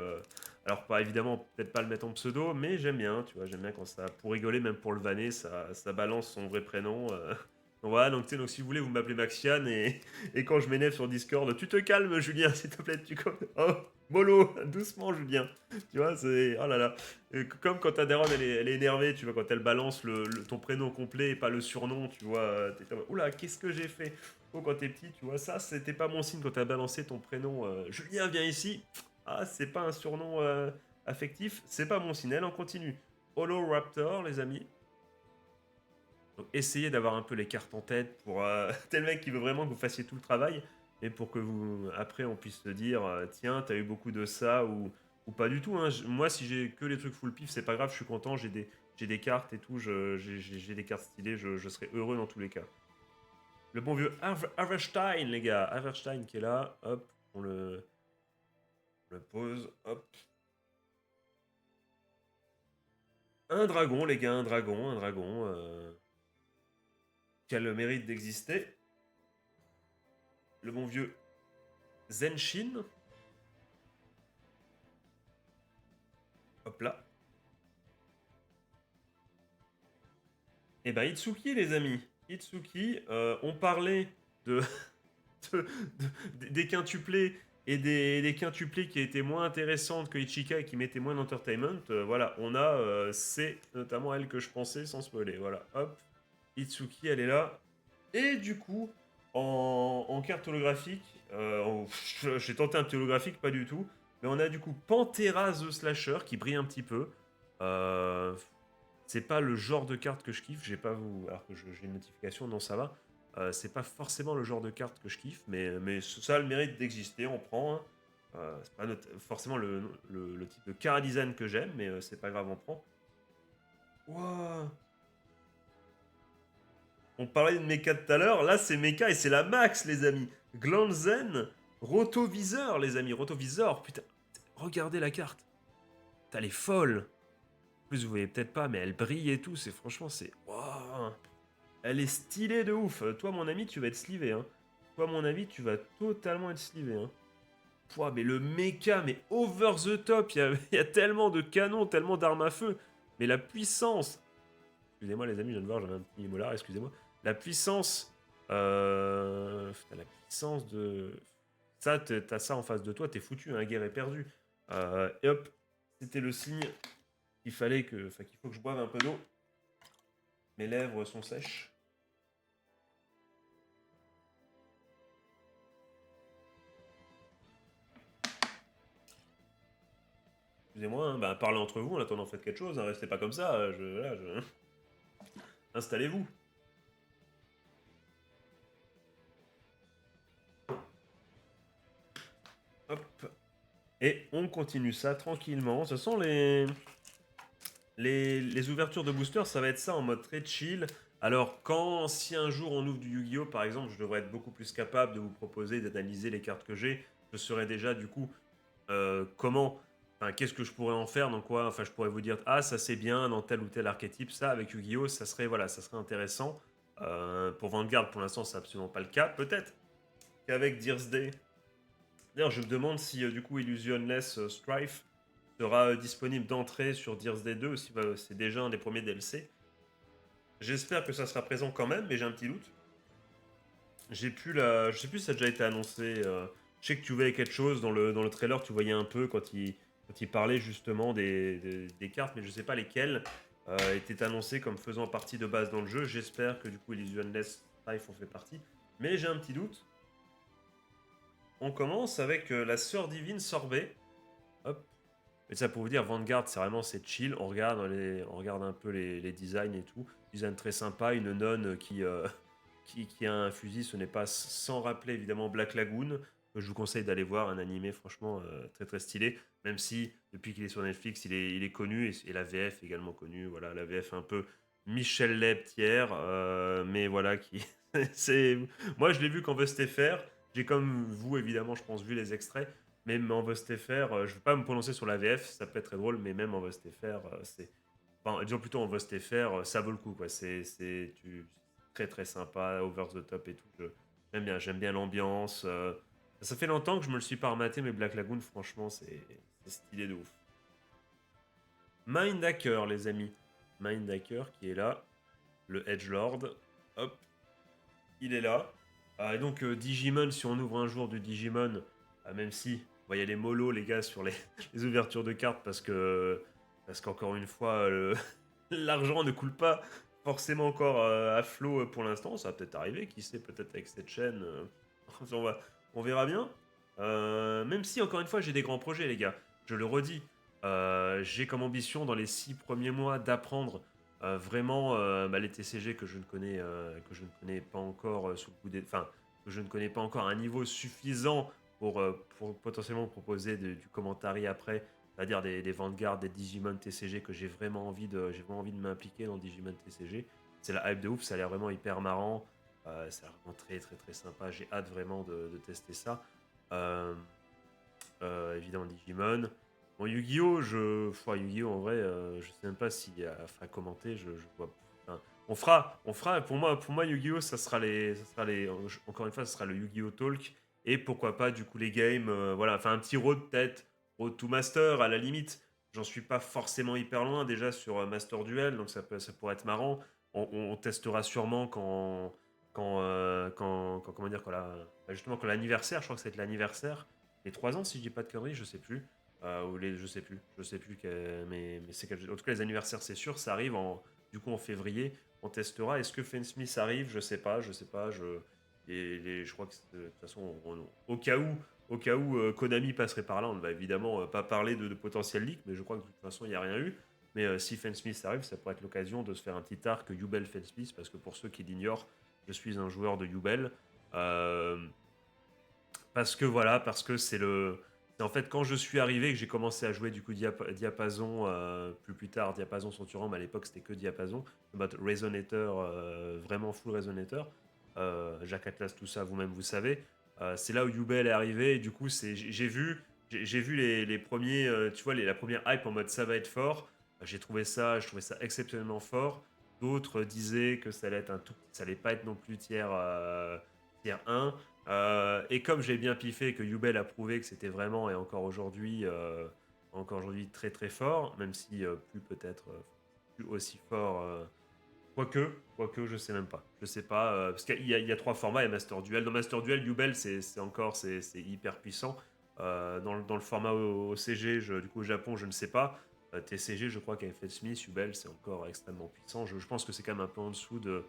alors pas évidemment, peut-être pas le mettre en pseudo, mais j'aime bien, tu vois, j'aime bien quand ça, pour rigoler, même pour le vanner, ça balance son vrai prénom. Donc voilà, donc, tu sais, donc si vous voulez, vous m'appelez Maxian et quand je m'énerve sur Discord, tu te calmes, Julien, s'il te plaît, oh, mollo, doucement, Julien. Tu vois, c'est. Oh là là. Comme quand ta daronne, elle est énervée, tu vois, quand elle balance ton prénom complet et pas le surnom, tu vois. T'es comme, oula, qu'est-ce que j'ai fait? Oh, quand t'es petit, tu vois, ça, c'était pas mon signe quand t'as balancé ton prénom. Julien, viens ici. Ah, c'est pas un surnom affectif, c'est pas mon signe. Elle en continue. Holo Raptor, les amis. Donc essayez d'avoir un peu les cartes en tête pour tel mec qui veut vraiment que vous fassiez tout le travail et pour que vous après on puisse se dire tiens t'as eu beaucoup de ça ou pas du tout hein. Moi si j'ai que les trucs full pif c'est pas grave je suis content j'ai des cartes et tout j'ai des cartes stylées je serai heureux dans tous les cas. Le bon vieux Averstein les gars Averstein qui est là hop on le pose hop un dragon les gars un dragon qui a le mérite d'exister le bon vieux Zenshin. Hop là. Eh ben, Itsuki, les amis. Itsuki, on parlait de, des quintuplés et des quintuplés qui étaient moins intéressantes que Ichika et qui mettaient moins d'entertainment. Voilà, on a, c'est notamment elle que je pensais sans spoiler. Voilà, hop. Itsuki, elle est là. Et du coup, en carte holographique, j'ai tenté un petit holographique, pas du tout. Mais on a du coup Panthera the Slasher qui brille un petit peu. Euh, c'est pas le genre de carte que je kiffe. J'ai pas vous. Alors que j'ai une notification, non, ça va. C'est pas forcément le genre de carte que je kiffe, mais ça a le mérite d'exister, on prend. Hein. C'est pas forcément le type de cara design que j'aime, mais c'est pas grave, on prend. Wow. On parlait de mecha tout à l'heure, là c'est mecha et c'est la max, les amis. Glanzen, Rotoviseur, les amis, Rotoviseur, putain, regardez la carte. Elle est folle. En plus, vous voyez peut-être pas, mais elle brille et tout, c'est franchement, c'est. Wow. Elle est stylée de ouf. Toi, mon ami, tu vas être slivé. Hein. Toi, mon ami, tu vas totalement être slivé. Hein. Pouah, mais le mecha, mais over the top. Il y a tellement de canons, tellement d'armes à feu. Mais la puissance. Excusez-moi, les amis, je viens de voir, j'avais un petit molar, excusez-moi. La puissance. Putain, la puissance de. Ça, t'as ça en face de toi, t'es foutu, hein, guerre est perdue. Et hop, c'était le signe qu'il fallait que. Enfin, qu'il faut que je boive un peu d'eau. Mes lèvres sont sèches. Excusez-moi, hein, bah, parlez entre vous en attendant, faites quelque chose, hein, restez pas comme ça, installez-vous. Hop. Et on continue ça tranquillement. Ce sont les ouvertures de booster, ça va être ça en mode très chill. Alors, si un jour on ouvre du Yu-Gi-Oh! Par exemple, je devrais être beaucoup plus capable de vous proposer d'analyser les cartes que j'ai. Je saurais déjà du coup comment, enfin, qu'est-ce que je pourrais en faire, dans quoi, enfin, je pourrais vous dire, ah, ça c'est bien dans tel ou tel archétype, ça avec Yu-Gi-Oh, ça serait, voilà, ça serait intéressant. Pour Vanguard, pour l'instant, c'est absolument pas le cas. Peut-être qu'avec Dear's Day. D'ailleurs, je me demande si du coup Illusionless Strife sera disponible d'entrée sur Dear's Day 2 aussi, c'est déjà un des premiers DLC. J'espère que ça sera présent quand même, mais j'ai un petit doute. Je sais plus si ça a déjà été annoncé. Je sais que tu voyais quelque chose dans le trailer, tu voyais un peu quand il parlait justement des cartes, mais je sais pas lesquelles étaient annoncées comme faisant partie de base dans le jeu. J'espère que du coup Illusionless Life en fait partie. Mais j'ai un petit doute. on commence avec la sœur divine Sorbet. Hop. Et ça pour vous dire, Vanguard, c'est chill. On regarde un peu les designs et tout. Design très sympa, une nonne qui a un fusil. Ce n'est pas sans rappeler évidemment Black Lagoon. Je vous conseille d'aller voir un animé franchement très très stylé. Même si depuis qu'il est sur Netflix, il est connu et la VF également connue. Voilà, la VF un peu Michel Lebtière, mais voilà qui c'est. Moi, je l'ai vu qu'en VSTFR. J'ai comme vous évidemment, je pense, vu les extraits. Même en VSTFR, je ne vais pas me prononcer sur la VF, ça peut être très drôle, mais même en VSTFR, c'est. Enfin, disons plutôt en VSTFR, ça vaut le coup, quoi. Très très sympa, over the top et tout. J'aime bien l'ambiance. Ça fait longtemps que je me le suis pas rematé, mais Black Lagoon, franchement, c'est stylé de ouf. Mindhacker, les amis. Mindhacker qui est là, le Edgelord. Hop, il est là. Et donc, Digimon, si on ouvre un jour du Digimon, même si il y a les mollo, les gars, sur les ouvertures de cartes, parce qu'encore une fois, l'argent ne coule pas forcément encore à flot pour l'instant. Ça va peut-être arriver, qui sait, peut-être avec cette chaîne. On, va, on verra bien. Même si, encore une fois, j'ai des grands projets, les gars. Je le redis. J'ai comme ambition, dans les 6 premiers mois, d'apprendre vraiment les TCG que je ne connais pas encore sous le coup des, enfin que je ne connais pas encore à un niveau suffisant pour potentiellement proposer du commentary après, c'est-à-dire des Vanguard, des Digimon TCG que j'ai vraiment envie de m'impliquer dans Digimon TCG. C'est la hype de ouf, ça a l'air vraiment hyper marrant, ça a l'air vraiment très très très sympa. J'ai hâte vraiment de tester ça. Euh, Évidemment Digimon. Bon, Yu-Gi-Oh! Yu-Gi-Oh! En vrai, je sais même pas s'il y a à commenter. Je vois. Enfin, on fera. Pour moi, Yu-Gi-Oh! Encore une fois, ça sera le Yu-Gi-Oh! Talk. Et pourquoi pas, du coup, les games. Voilà, enfin, un petit road peut-être. Road to Master, à la limite. J'en suis pas forcément hyper loin déjà sur Master Duel, donc ça pourrait être marrant. On testera sûrement comment dire, justement, quand l'anniversaire, je crois que c'est l'anniversaire les 3 ans, si je dis pas de conneries, je sais plus. Je sais plus, mais en tout cas, les anniversaires, c'est sûr, ça arrive du coup en février. On testera. Est-ce que Smith arrive? Je sais pas. Je crois que de toute façon, au cas où Konami passerait par là, on ne va évidemment pas parler de potentiel leak, mais je crois que de toute façon, il n'y a rien eu. Mais si Smith arrive, ça pourrait être l'occasion de se faire un petit arc Yubel Smith, parce que pour ceux qui l'ignorent, je suis un joueur de Yubel. Euh, parce que c'est en fait quand je suis arrivé que j'ai commencé à jouer du coup Diapason, plus tard Diapason Centurion, mais à l'époque c'était que Diapason, en mode Resonator, vraiment full Resonator, Jack Atlas, tout ça, vous-même vous savez. C'est là où Yubel est arrivé, et du coup j'ai vu les premiers, tu vois, la première hype en mode ça va être fort. Je trouvais ça exceptionnellement fort. D'autres disaient que ça allait pas être non plus tiers 1. Et comme j'ai bien piffé que Yubel a prouvé que c'était vraiment et encore aujourd'hui très très fort, même si plus peut-être plus aussi fort. Quoique, je sais même pas. Je sais pas, parce il y a 3 formats, il y a Master Duel. Dans Master Duel, Yubel, c'est hyper puissant. Dans le format OCG, du coup au Japon, je ne sais pas. TCG, je crois qu'avec Fed Smith, Yubel, c'est encore extrêmement puissant. Je pense que c'est quand même un peu en dessous de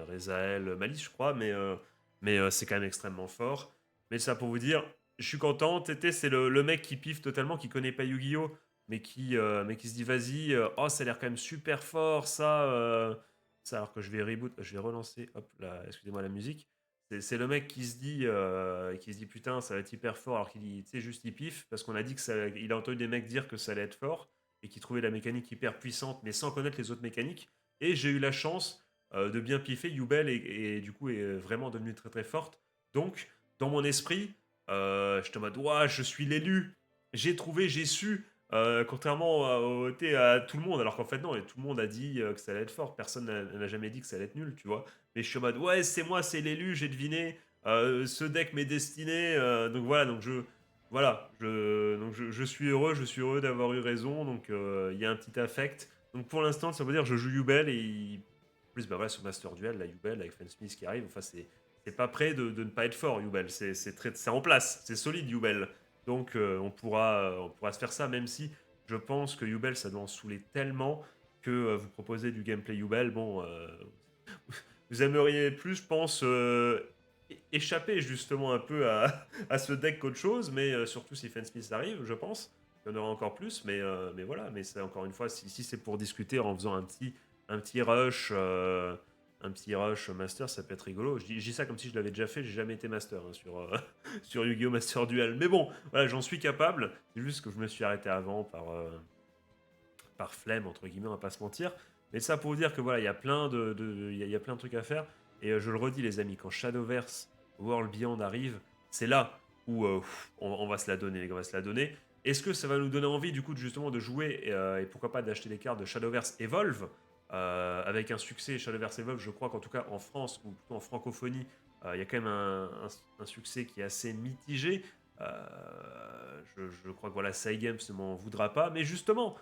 Rezael Malice, je crois, mais c'est quand même extrêmement fort. Mais ça pour vous dire, je suis content. Tété, c'est le mec qui piffe totalement, qui connaît pas Yu-Gi-Oh! Mais qui se dit vas-y, oh ça a l'air quand même super fort ça alors que je vais reboot, je vais relancer, hop là, excusez-moi la musique. C'est le mec qui se dit putain ça va être hyper fort alors qu'il tu sais juste il piffe parce qu'on a dit que il a entendu des mecs dire que ça allait être fort et qui trouvaient la mécanique hyper puissante mais sans connaître les autres mécaniques. Et j'ai eu la chance de bien piffer. Yubel et du coup est vraiment devenue très très forte. Donc, dans mon esprit, je te mode, ouah, je suis l'élu. J'ai trouvé, j'ai su. Contrairement à tout le monde, alors qu'en fait non, et tout le monde a dit que ça allait être fort, personne n'a jamais dit que ça allait être nul, tu vois. Mais je suis en mode, ouais, c'est moi, c'est l'élu, j'ai deviné, ce deck m'est destiné, donc voilà, je je suis heureux d'avoir eu raison, donc il y a un petit affect. Donc pour l'instant, ça veut dire que je joue Yubel et en plus, bah voilà, sur Master Duel, la Yubel avec Fan Smith qui arrive, enfin, c'est pas prêt de ne pas être fort, Yubel. C'est en place, c'est solide, Yubel. Donc, on pourra se faire ça, même si je pense que Yubel, ça doit en saouler tellement que vous proposez du gameplay Yubel. Bon, vous aimeriez plus, je pense, échapper justement un peu à ce deck qu'autre chose, mais surtout si Smith arrive, je pense. Il y en aura encore plus, mais voilà. Mais c'est encore une fois, si c'est pour discuter en faisant un petit rush, un petit rush master, ça peut être rigolo. Je dis ça comme si je l'avais déjà fait, j'ai jamais été master hein, sur Yu-Gi-Oh! Master Duel. Mais bon, voilà, j'en suis capable. C'est juste que je me suis arrêté avant par flemme, entre guillemets, on va pas se mentir. Mais ça pour vous dire que voilà, il y a plein il y a plein de trucs à faire. Et je le redis, les amis, quand Shadowverse World Beyond arrive, c'est là où on va se la donner, les gars, on va se la donner. Est-ce que ça va nous donner envie, du coup, justement, de jouer et pourquoi pas d'acheter des cartes de Shadowverse Evolve avec un succès Shadowverse Evolve, je crois qu'en tout cas en France, ou plutôt en francophonie, il y a quand même un succès qui est assez mitigé. Je crois que voilà, Cygames ne m'en voudra pas. Mais justement,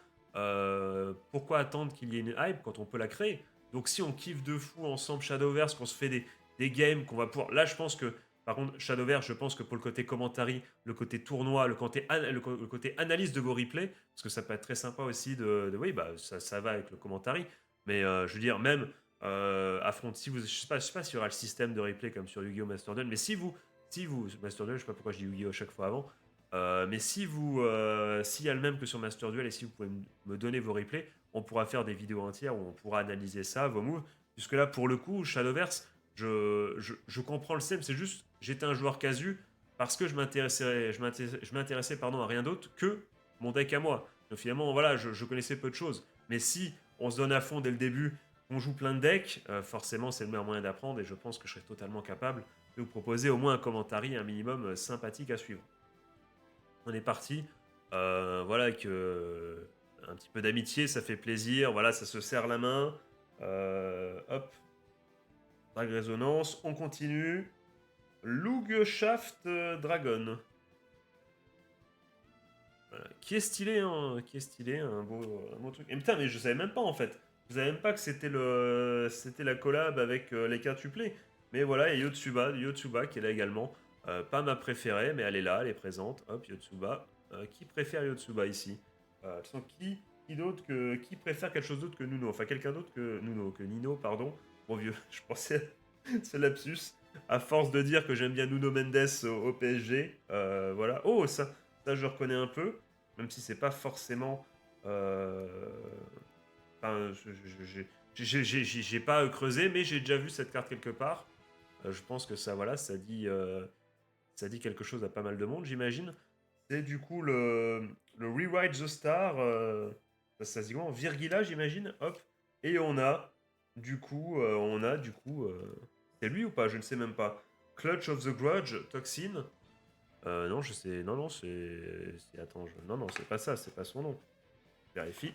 pourquoi attendre qu'il y ait une hype quand on peut la créer? Donc si on kiffe de fou ensemble Shadowverse, qu'on se fait des games, qu'on va pouvoir... Là, je pense que, par contre, Shadowverse, je pense que pour le côté commentary, le côté tournoi, le côté analyse de vos replays, parce que ça peut être très sympa aussi oui, bah ça va avec le commentary, mais je veux dire, même affronte, si vous... Je sais pas s'il y aura le système de replay comme sur Yu-Gi-Oh! Master Duel, mais si vous, Master Duel, je sais pas pourquoi je dis Yu-Gi-Oh! Chaque fois avant, mais s'il y a le même que sur Master Duel et si vous pouvez me donner vos replays, on pourra faire des vidéos entières où on pourra analyser ça, vos moves. Puisque là, pour le coup, Shadowverse, je comprends le SEM, c'est juste, j'étais un joueur casu parce que je m'intéressais pardon, à rien d'autre que mon deck à moi. Donc finalement, voilà, je connaissais peu de choses. Mais si on se donne à fond dès le début, on joue plein de decks, forcément, c'est le meilleur moyen d'apprendre et je pense que je serai totalement capable de vous proposer au moins un commentaire, un minimum sympathique à suivre. On est parti. Voilà, avec un petit peu d'amitié, ça fait plaisir. Voilà, ça se serre la main. Hop, Drag Résonance. On continue. Lugshaft Dragon. Voilà. Qui est stylé, hein. Qui est stylé, un beau truc. Et putain, mais je savais même pas en fait. Je savais même pas que c'était la collab avec les quintuplés. Mais voilà, il y a Yotsuba qui est là également. Pas ma préférée, mais elle est là, elle est présente. Hop, Yotsuba. Qui préfère Yotsuba ici? De toute façon, qui préfère quelque chose d'autre que Nuno? Enfin, quelqu'un d'autre que Nuno, que Nino, pardon. Mon vieux, je pensais ce lapsus. À force de dire que j'aime bien Nuno Mendes au PSG. Voilà. Oh, ça, je reconnais un peu, même si c'est pas forcément. Enfin, j'ai pas creusé, mais j'ai déjà vu cette carte quelque part. Je pense que ça, voilà, ça dit quelque chose à pas mal de monde, j'imagine. C'est du coup le Rewrite the Star. Ça se dit comment? Virgila, j'imagine. Hop. Et c'est lui ou pas? Je ne sais même pas. Clutch of the Grudge, Toxin. Non, je sais. Non, non, attends, non, non, c'est pas ça, c'est pas son nom. Je vérifie.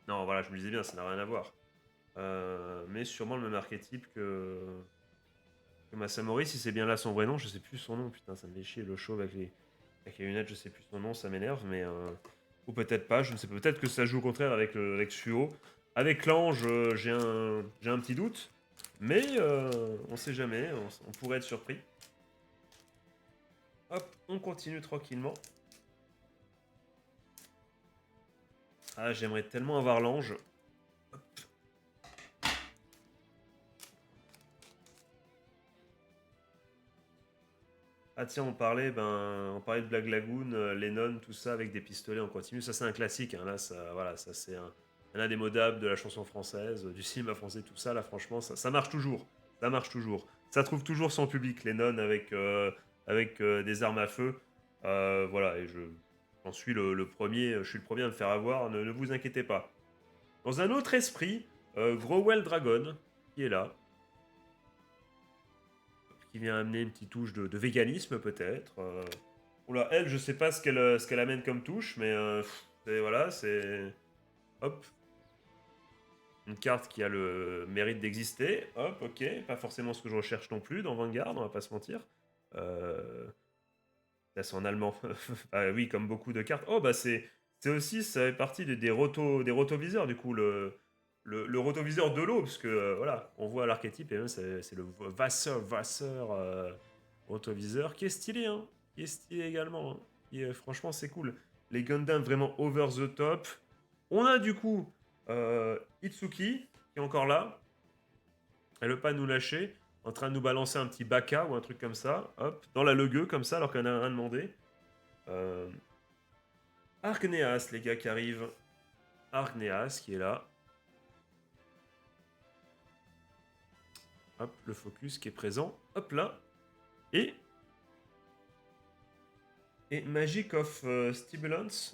Non, voilà, je me disais bien, ça n'a rien à voir. Mais sûrement le même archétype que Masamori, si c'est bien là son vrai nom, je sais plus son nom, putain, ça me fait chier, le chauve avec les lunettes, je sais plus son nom, ça m'énerve, mais. Ou peut-être pas, je ne sais pas. Peut-être que ça joue au contraire avec Suo. Avec l'ange, j'ai un petit doute. Mais on sait jamais, on pourrait être surpris. Hop, on continue tranquillement. Ah, j'aimerais tellement avoir l'ange. Ah tiens, on parlait de Black Lagoon, Lennon, tout ça avec des pistolets en continu. Ça c'est un classique. Hein. Là, ça, voilà, ça c'est un indémodable de la chanson française, du cinéma français, tout ça. Là, franchement, ça marche toujours. Ça marche toujours. Ça trouve toujours son public, Lennon avec des armes à feu. Voilà, et j'en suis le premier. Je suis le premier à me faire avoir. Ne vous inquiétez pas. Dans un autre esprit, Growell Dragon qui est là, qui vient amener une petite touche de véganisme peut-être. Oula, elle, je sais pas ce qu'elle amène comme touche, mais voilà, c'est. Hop, une carte qui a le mérite d'exister. Hop, ok, pas forcément ce que je recherche non plus dans Vanguard, on va pas se mentir. Là, c'est en allemand. Ah oui, comme beaucoup de cartes. Oh, bah c'est aussi, ça fait partie des rotoviseurs, du coup, le rotoviseur de l'eau, parce que voilà, on voit l'archétype, et même c'est le Vasseur rotoviseur, qui est stylé, hein, qui est stylé également. Hein. Franchement, c'est cool. Les Gundam vraiment over the top. On a du coup Itsuki, qui est encore là. Elle veut pas nous lâcher. en train de nous balancer un petit Baka ou un truc comme ça, hop, dans la Legueux, comme ça, alors qu'on a rien demandé. Euh, Argneas, les gars, qui arrivent. Argneas, qui est là. Hop, le focus qui est présent. Hop là. Et... Et Magic of Stimulants,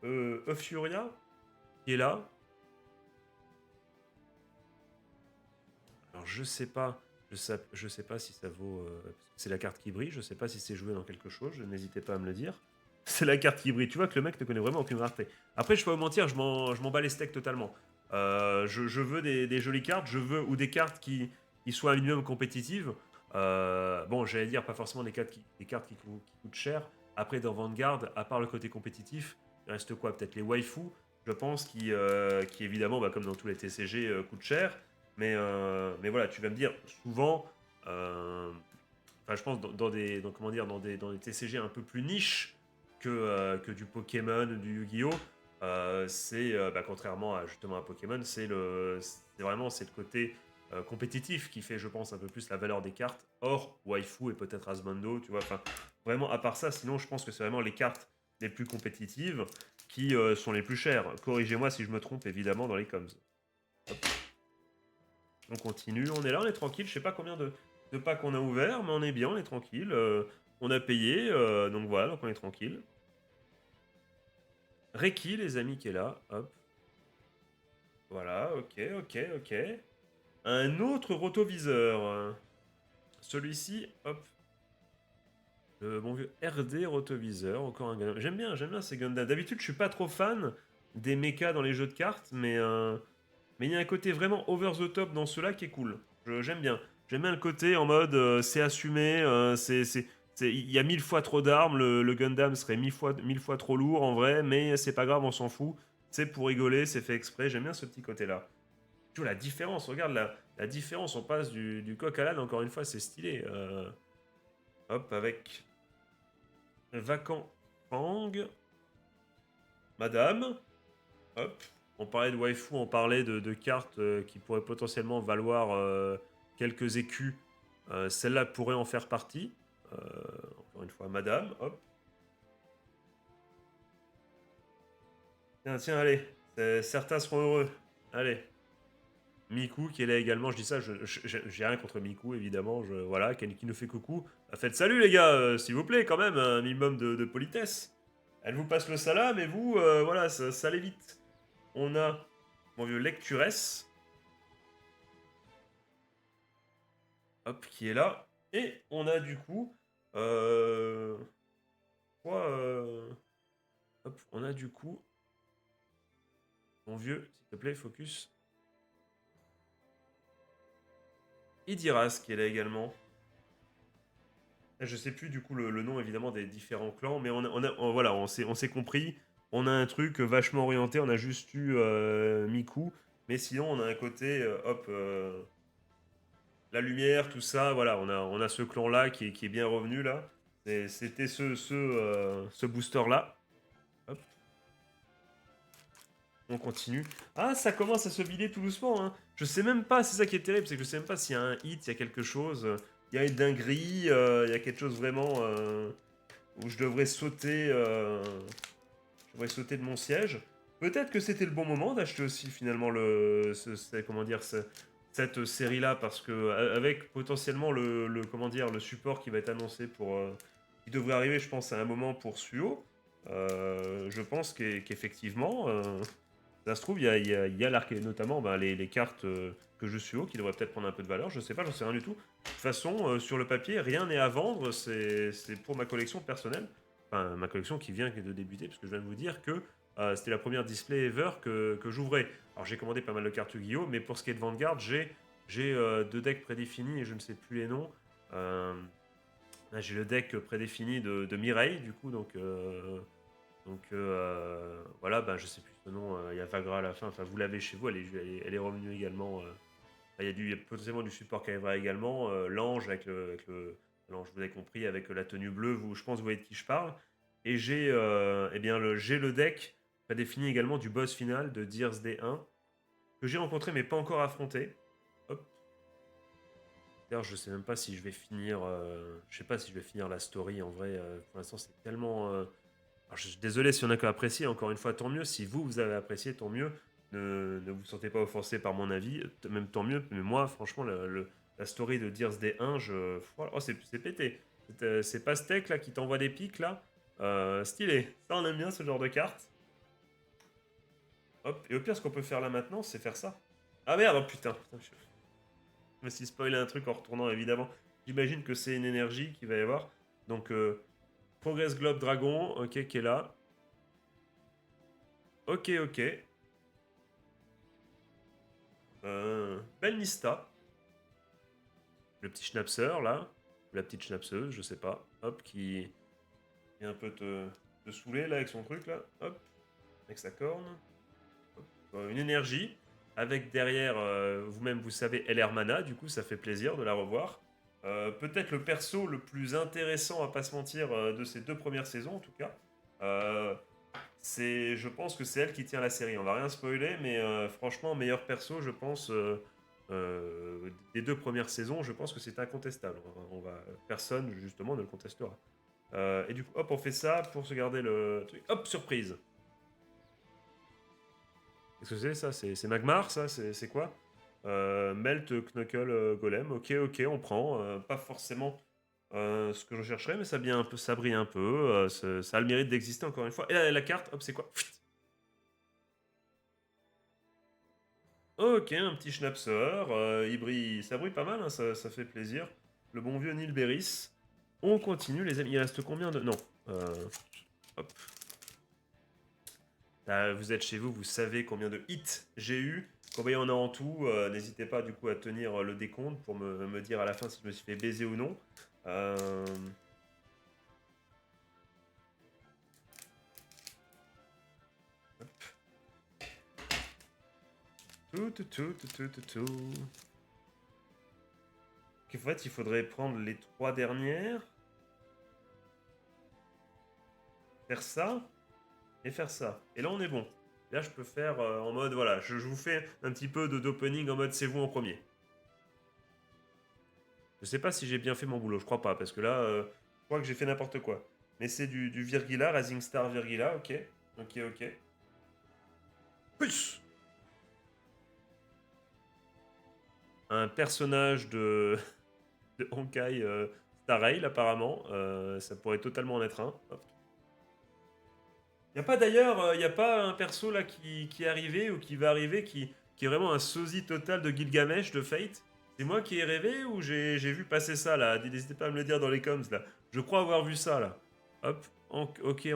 of Furia, qui est là. Alors je sais pas si ça vaut... c'est la carte qui brille, je sais pas si c'est joué dans quelque chose, n'hésitez pas à me le dire. C'est la carte qui brille, tu vois que le mec ne connaît vraiment aucune rareté. Après, je peux pas vous mentir, je m'en bats les steaks totalement. Je veux des jolies cartes, je veux ou des cartes qui soient un minimum compétitives. Bon, j'allais dire pas forcément des cartes qui coûtent cher. Après, dans Vanguard, à part le côté compétitif, il reste quoi? Peut-être les waifus, je pense, qui évidemment, bah, comme dans tous les TCG, coûtent cher. Mais voilà, tu vas me dire, souvent, enfin, je pense comment dire, dans des TCG un peu plus niche que du Pokémon ou du Yu-Gi-Oh! Bah, contrairement à justement à Pokémon, c'est le côté compétitif qui fait, je pense, un peu plus la valeur des cartes. Or, Waifu et peut-être Asmondo, tu vois. Enfin, vraiment, à part ça, sinon, je pense que c'est vraiment les cartes les plus compétitives qui sont les plus chères. Corrigez-moi si je me trompe, évidemment, dans les coms. Hop. On continue, on est là, on est tranquille. Je sais pas combien de packs on a ouvert, mais on est bien, on est tranquille. On a payé, donc voilà, donc on est tranquille. Reki, les amis, qui est là. Hop. Voilà, ok, ok, ok. Un autre rotoviseur. Celui-ci, hop. Le bon vieux RD rotoviseur, encore un Gundam. J'aime bien ces Gundam. D'habitude, je suis pas trop fan des mechas dans les jeux de cartes, mais il y a un côté vraiment over the top dans ceux-là qui est cool. J'aime bien. J'aime bien le côté en mode c'est assumé, il y a 1000 fois trop d'armes, le Gundam serait mille fois trop lourd en vrai, mais c'est pas grave, on s'en fout. C'est pour rigoler, c'est fait exprès, j'aime bien ce petit côté-là. Tu vois la différence, regarde la différence, on passe du coq à l'âne, encore une fois, c'est stylé. Hop, avec Vacant Fang, Madame, hop. On parlait de waifu, on parlait de cartes qui pourraient potentiellement valoir quelques écus. Celle-là pourrait en faire partie. Euh, Encore une fois, Madame, hop. Tiens, tiens, allez. Certains seront heureux. Allez. Miku qui est là également, je dis ça, j'ai rien contre Miku évidemment, voilà, qui nous fait coucou. Faites salut les gars, s'il vous plaît, quand même, un minimum de politesse. Elle vous passe le salam et vous, voilà, ça allait vite. On a mon vieux Lecturesse, hop, qui est là. Et on a du coup, euh, quoi, hop, on a du coup, mon vieux, s'il te plaît, focus. Idiras qui est là également. Je sais plus du coup le nom évidemment des différents clans, mais voilà, on s'est compris. On a un truc vachement orienté, on a juste eu Miku, mais sinon on a un côté, hop, la lumière, tout ça, voilà, on a ce clan-là qui est bien revenu là. C'était ce booster-là. Hop, on continue. Ah, ça commence à se vider tout doucement, hein. Je sais même pas, c'est ça qui est terrible, c'est que je sais même pas s'il y a un hit, il y a quelque chose, il y a une dinguerie, il y a quelque chose vraiment où je devrais sauter de mon siège. Peut-être que c'était le bon moment d'acheter aussi finalement comment dire, cette série-là, parce que avec potentiellement comment dire, le support qui va être annoncé qui devrait arriver, je pense, à un moment pour Suo. Je pense qu'effectivement, ça se trouve, il y a notamment ben, les cartes que je suis haut qui devraient peut-être prendre un peu de valeur. Je sais pas, j'en sais rien du tout. De toute façon, sur le papier, rien n'est à vendre. C'est pour ma collection personnelle. Enfin, ma collection qui vient de débuter, parce que je viens de vous dire que c'était la première display ever que j'ouvrais. Alors, j'ai commandé pas mal de cartes Yu-Gi-Oh! Mais pour ce qui est de Vanguard, j'ai deux decks prédéfinis et je ne sais plus les noms. Là, j'ai le deck prédéfini de Mireille, du coup, donc voilà, ben, je sais plus ce nom, il y a Vagra à la fin, enfin vous l'avez chez vous, elle est revenue également. Il y a potentiellement du support qui arrivera également. L'ange l'ange, vous avez compris, avec la tenue bleue, je pense que vous voyez de qui je parle. Et j'ai le deck prédéfini également du boss final de Dears D1, que j'ai rencontré mais pas encore affronté. Hop. D'ailleurs, je sais même pas si je vais finir. Je sais pas si je vais finir la story en vrai. Pour l'instant, c'est tellement. Alors, je suis désolé si on a apprécié. Encore une fois, tant mieux. Si vous, vous avez apprécié, tant mieux. Ne vous sentez pas offensé par mon avis. Même tant mieux. Mais moi, franchement, la story de Dears Day 1, voilà. Oh, c'est pété. C'est Pastèque là qui t'envoie des pics là. Stylé. Ça, on aime bien ce genre de carte. Hop. Et au pire, ce qu'on peut faire là maintenant, c'est faire ça. Ah merde, oh putain. Putain, je me suis spoilé un truc en retournant évidemment. J'imagine que c'est une énergie qu'il va y avoir. Donc, Progress Globe Dragon, ok, qui est là. Ok, ok. Belle Nista. Le petit schnapseur là. Ou la petite schnapseuse, je sais pas. Hop, qui vient un peu te saouler là avec son truc là. Hop, avec sa corne. Hop. Une énergie. Avec derrière, vous-même vous savez, LR Mana. Du coup, ça fait plaisir de la revoir. Peut-être le perso le plus intéressant, à pas se mentir, de ces 2 premières saisons en tout cas. Euh, je pense que c'est elle qui tient la série. On va rien spoiler, mais franchement, meilleur perso, je pense, des 2 premières saisons, je pense que c'est incontestable. Personne, justement, ne le contestera. Et du coup, hop, on fait ça pour se garder le truc. Hop, surprise. Qu'est-ce que c'est ça? C'est Magmar, ça? C'est quoi? Melt Knuckle Golem. Ok, ok, on prend. Pas forcément ce que je chercherais, mais ça, bien un peu, ça brille un peu. Ça a le mérite d'exister encore une fois. Et la carte, hop, c'est quoi? Ok, un petit schnapseur. Il brille, ça brille pas mal, hein, ça fait plaisir. Le bon vieux Nilberis. On continue, les amis. Il reste combien de. Non. Hop. Vous êtes chez vous, vous savez combien de hits j'ai eu. Combien il y en a en tout. N'hésitez pas du coup à tenir le décompte pour me dire à la fin si je me suis fait baiser ou non. Euh, tout. En fait, il faudrait prendre les 3 dernières, faire ça, et faire ça. Et là, on est bon. Là, je peux faire en mode, voilà, je vous fais un petit peu d'opening en mode c'est vous en premier. Je sais pas si j'ai bien fait mon boulot, je crois pas, parce que là, je crois que j'ai fait n'importe quoi. Mais c'est du Virgila, Rising Star Virgila, ok. Ok, ok. Plus un personnage de Honkai Star Rail, apparemment. Ça pourrait totalement en être un. Hop. Y a pas d'ailleurs, y a pas un perso là qui est arrivé ou qui va arriver qui est vraiment un sosie total de Gilgamesh de Fate. C'est moi qui ai rêvé ou j'ai vu passer ça là? N'hésitez pas à me le dire dans les coms là. Je crois avoir vu ça là. Hop, ok,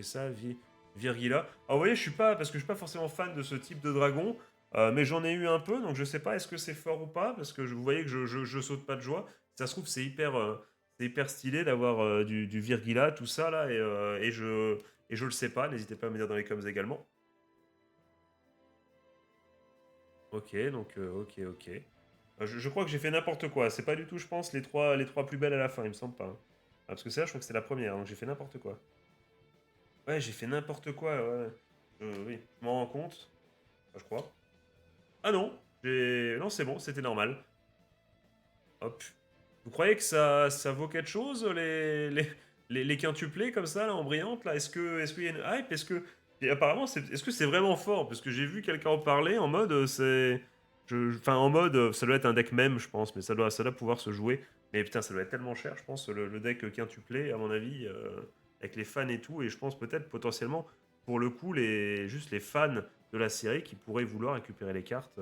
ça, Virgila. Ah, vous voyez, je suis pas, parce que je suis pas forcément fan de ce type de dragon, mais j'en ai eu un peu, donc je sais pas est-ce que c'est fort ou pas, parce que vous voyez que je saute pas de joie. Si ça se trouve, c'est hyper stylé d'avoir du Virgila, tout ça là, et je le sais pas. N'hésitez pas à me dire dans les coms également. Ok, donc ok. Je crois que j'ai fait n'importe quoi. C'est pas du tout, je pense, les trois plus belles à la fin, il me semble pas, hein. Ah, parce que ça, je crois que c'était la première, donc j'ai fait n'importe quoi. Ouais, j'ai fait n'importe quoi, ouais. Oui, je m'en rends compte, enfin, je crois. Ah non, non, c'est bon, c'était normal. Hop. Vous croyez que ça vaut quelque chose, les quintuplés comme ça, là, en brillante, là? Est-ce qu'il y a une hype? Et apparemment, est-ce que c'est vraiment fort? Parce que j'ai vu quelqu'un en parler en mode, enfin, en mode, ça doit être un deck même, je pense, mais ça doit pouvoir se jouer. Mais putain, ça doit être tellement cher, je pense, le deck quintuplé, à mon avis, avec les fans et tout, et je pense peut-être potentiellement, pour le coup, juste les fans de la série qui pourraient vouloir récupérer les cartes.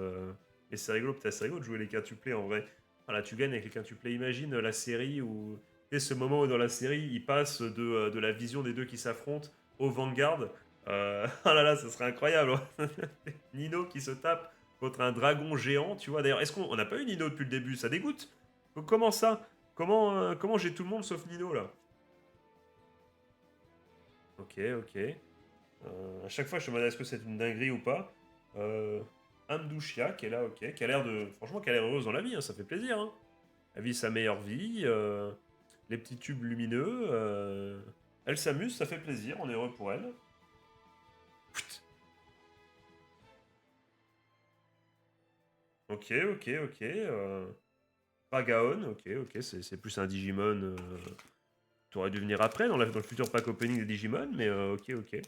Et c'est rigolo, peut-être c'est rigolo de jouer les quintuplés en vrai. Voilà, tu gagnes avec les quintuplés. Imagine la série où. Tu sais, ce moment où dans la série, il passe de la vision des deux qui s'affrontent au Vanguard. Ah là là, ça serait incroyable, hein. Nino qui se tape contre un dragon géant, tu vois. D'ailleurs, est-ce qu'on n'a pas eu Nino depuis le début? Ça dégoûte. Comment ça? Comment j'ai tout le monde sauf Nino là? Ok, ok. À chaque fois, je me demande est-ce que c'est une dinguerie ou pas. Amdouchia qui est là, ok. Qui a l'air de. Franchement, qui a l'air heureuse dans la vie, hein, ça fait plaisir, hein. Elle vit sa meilleure vie, les petits tubes lumineux. Elle s'amuse, ça fait plaisir, on est heureux pour elle. Ok, ok, ok. Dragaon, ok, ok, c'est plus un Digimon. T'aurais dû venir après dans le futur pack opening des Digimon, mais ok, ok.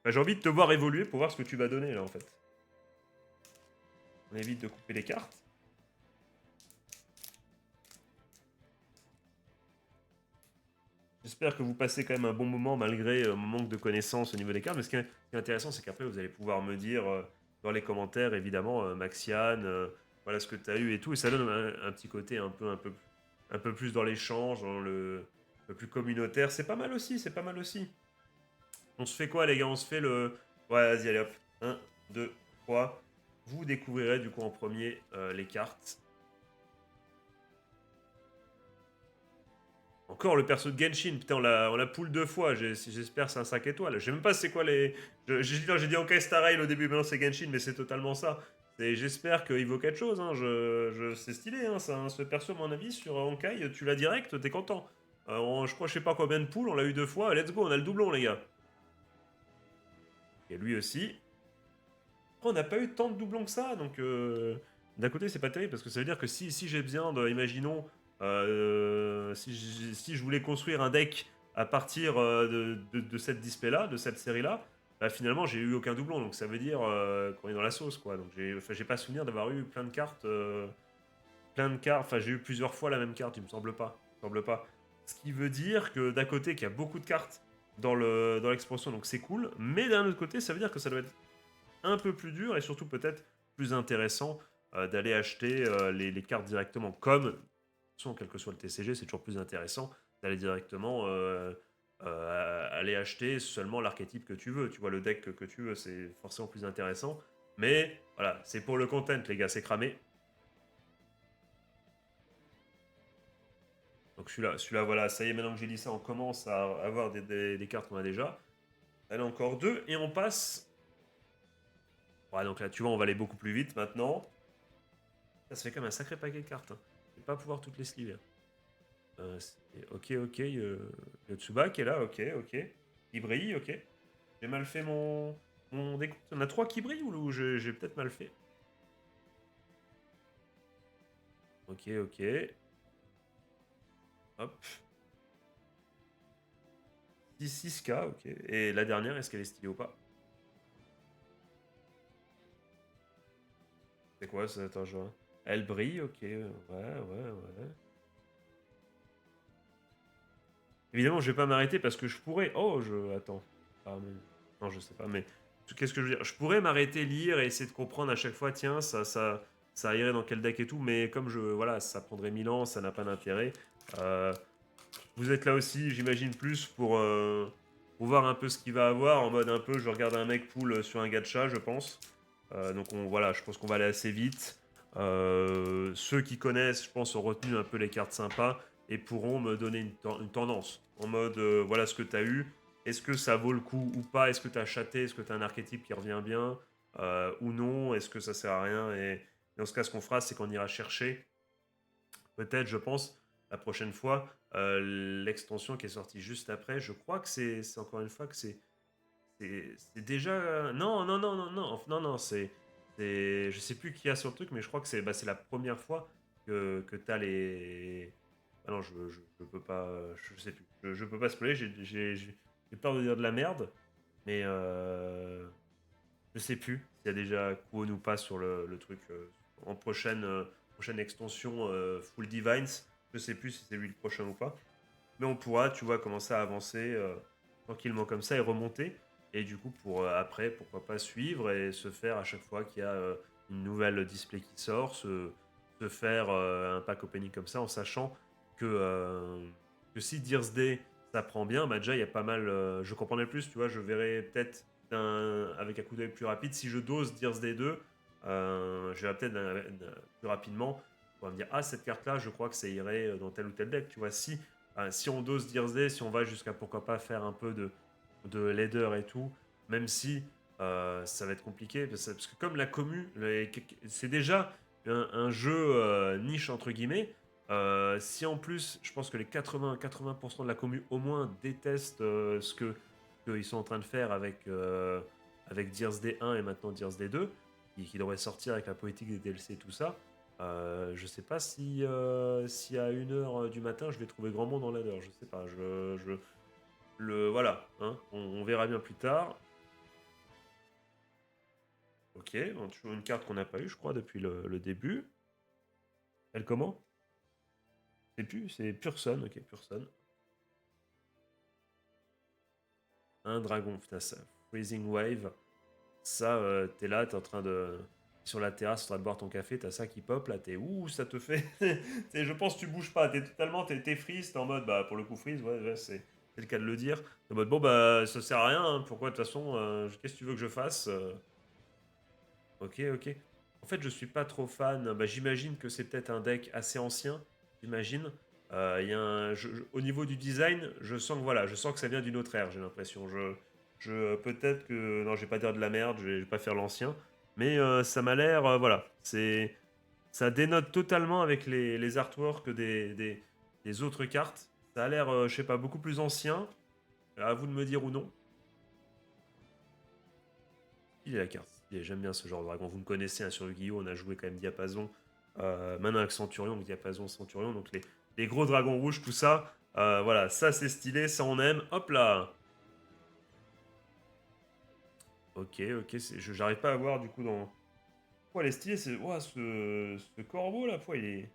Bah, j'ai envie de te voir évoluer pour voir ce que tu vas donner là en fait. On évite de couper les cartes. J'espère que vous passez quand même un bon moment malgré mon manque de connaissances au niveau des cartes. Mais ce qui est intéressant, c'est qu'après, vous allez pouvoir me dire dans les commentaires, évidemment, Maxiane, voilà ce que tu as eu et tout. Et ça donne un petit côté un peu plus dans l'échange, dans le plus communautaire. C'est pas mal aussi, c'est pas mal aussi. On se fait quoi, les gars? On se fait le. Ouais, vas-y, allez hop. Un, 2, 3. Vous découvrirez du coup en premier les cartes. Encore le perso de Genshin, putain, on l'a pull 2 fois, j'espère que c'est un 5 étoiles. Je sais même pas c'est quoi les. J'ai dit ok Star Rail au début, maintenant c'est Genshin, mais c'est totalement ça. J'espère qu'il vaut quelque chose, hein. C'est stylé, hein, ça, hein. Ce perso, à mon avis, sur Honkai, tu l'as direct, t'es content. Je crois, je sais pas combien de poules, on l'a eu 2 fois, let's go, on a le doublon, les gars. Et lui aussi. Après, on n'a pas eu tant de doublons que ça, donc d'un côté, c'est pas terrible, parce que ça veut dire que si j'ai besoin de, imaginons, si je voulais construire un deck à partir de cette display-là, de cette série-là, bah, finalement, j'ai eu aucun doublon, donc ça veut dire qu'on est dans la sauce, quoi. Donc j'ai pas souvenir d'avoir eu plein de cartes, enfin j'ai eu plusieurs fois la même carte, il me semble pas. Il me semble pas. Ce qui veut dire que d'un côté, qu'il y a beaucoup de cartes dans l'expansion, donc c'est cool, mais d'un autre côté, ça veut dire que ça doit être un peu plus dur et surtout peut-être plus intéressant d'aller acheter les cartes directement. Comme, quel que soit le TCG, c'est toujours plus intéressant d'aller directement aller acheter seulement l'archétype que tu veux. Tu vois, le deck que tu veux, c'est forcément plus intéressant. Mais voilà, c'est pour le content, les gars, c'est cramé. Donc celui-là, voilà, ça y est, maintenant que j'ai dit ça, on commence à avoir des cartes qu'on a déjà. Elle a encore deux, et on passe. Ouais, donc là, tu vois, on va aller beaucoup plus vite maintenant. Ça fait quand même un sacré paquet de cartes, hein. Je vais pas pouvoir toutes les sliver. Ok, ok, le Tsuba qui est là, ok, ok. Il brille, ok. J'ai mal fait mon décompte. Il y en a 3 qui brillent ou j'ai peut-être mal fait? Ok, ok. Hop. 6K, ok. Et la dernière, est-ce qu'elle est stylée ou pas? C'est quoi ça? Attends, je vois. Elle brille, ok. Ouais, ouais, ouais. Évidemment, je vais pas m'arrêter parce que je pourrais. Oh, je. Attends. Ah, mais... Non, je sais pas, mais. Qu'est-ce que je veux dire? Je pourrais m'arrêter, lire et essayer de comprendre à chaque fois, tiens, ça irait dans quel deck et tout, mais comme je. Voilà, ça prendrait 1000 ans, ça n'a pas d'intérêt. Euh, vous êtes là aussi, j'imagine, plus pour voir un peu ce qu'il va avoir, en mode un peu, je regarde un mec pool sur un gacha, je pense. Donc voilà, je pense qu'on va aller assez vite. Ceux qui connaissent, je pense, ont retenu un peu les cartes sympas et pourront me donner une tendance. En mode, voilà ce que tu as eu. Est-ce que ça vaut le coup ou pas? Est-ce que tu as chaté? Est-ce que tu as un archétype qui revient bien ou non? Est-ce que ça sert à rien? Et dans ce cas, ce qu'on fera, c'est qu'on ira chercher, peut-être, je pense, la prochaine fois, l'extension qui est sortie juste après. Je crois que c'est encore une fois que c'est déjà. Non, non, non, non, non, non, non, je sais plus qui a sur le truc, mais je crois que c'est la première fois que tu as les. Ah non, je peux pas. Je sais plus. Je peux pas spoiler, j'ai peur de dire de la merde, mais je sais plus s'il y a déjà Kuon ou pas sur le truc. En prochaine extension Full Divines, je sais plus si c'est lui le prochain ou pas. Mais on pourra, tu vois, commencer à avancer tranquillement comme ça et remonter. Et du coup, pour après, pourquoi pas suivre et se faire à chaque fois qu'il y a une nouvelle display qui sort, se faire un pack opening comme ça en sachant que si Dear's Day ça prend bien, bah déjà il y a pas mal. Je comprendrais plus, tu vois, je verrais peut-être avec un coup d'œil plus rapide. Si je dose Dear's Day 2, je verrai peut-être plus rapidement. On va me dire, ah, cette carte-là, je crois que ça irait dans tel ou tel deck. Tu vois, si on dose Dear's Day, si on va jusqu'à pourquoi pas faire un peu de leader et tout, même si ça va être compliqué, parce que comme la commu, c'est déjà un jeu niche entre guillemets, si en plus, je pense que les 80% de la commu au moins détestent qu'ils sont en train de faire avec Dear's Day 1 et maintenant Dear's Day 2, qui devrait sortir avec la politique des DLC et tout ça. Je sais pas si à 1h du matin je vais trouver grand monde en ladder, je sais pas. Voilà, hein, on verra bien plus tard. Ok, on a toujours une carte qu'on n'a pas eu, je crois, depuis le début. Elle comment? C'est Purson, ok, Purson. Un dragon, putain, ça. Freezing Wave. Ça, t'es là, t'es en train de. Sur la terrasse, en train de boire ton café, t'as ça qui pop, là, t'es ouh, ça te fait. Je pense que tu bouges pas, t'es totalement. T'es freeze, t'es en mode, bah, pour le coup, freeze, ouais, c'est le cas de le dire. T'es en mode, bon, bah, ça sert à rien, hein, pourquoi, de toute façon, qu'est-ce que tu veux que je fasse Ok, ok. En fait, je suis pas trop fan. Bah, j'imagine que c'est peut-être un deck assez ancien, j'imagine. Il y a au niveau du design, je sens que voilà, je sens que ça vient d'une autre ère, j'ai l'impression. Peut-être que non, je vais pas dire de la merde, je vais pas faire l'ancien, mais ça m'a l'air, voilà, ça dénote totalement avec les artworks des autres cartes. Ça a l'air, je sais pas, beaucoup plus ancien. À vous de me dire ou non. Il est la carte. J'aime bien ce genre de dragon. Vous me connaissez hein, sur Yu-Gi-Oh! On a joué quand même Diapason. Maintenant avec Centurion, donc Diapason, Centurion. Donc les gros dragons rouges, tout ça. Voilà, ça c'est stylé, ça on aime. Hop là. Ok, ok. J'arrive pas à voir du coup dans. Pourquoi elle est stylée ouah, ce corbeau là, pourquoi il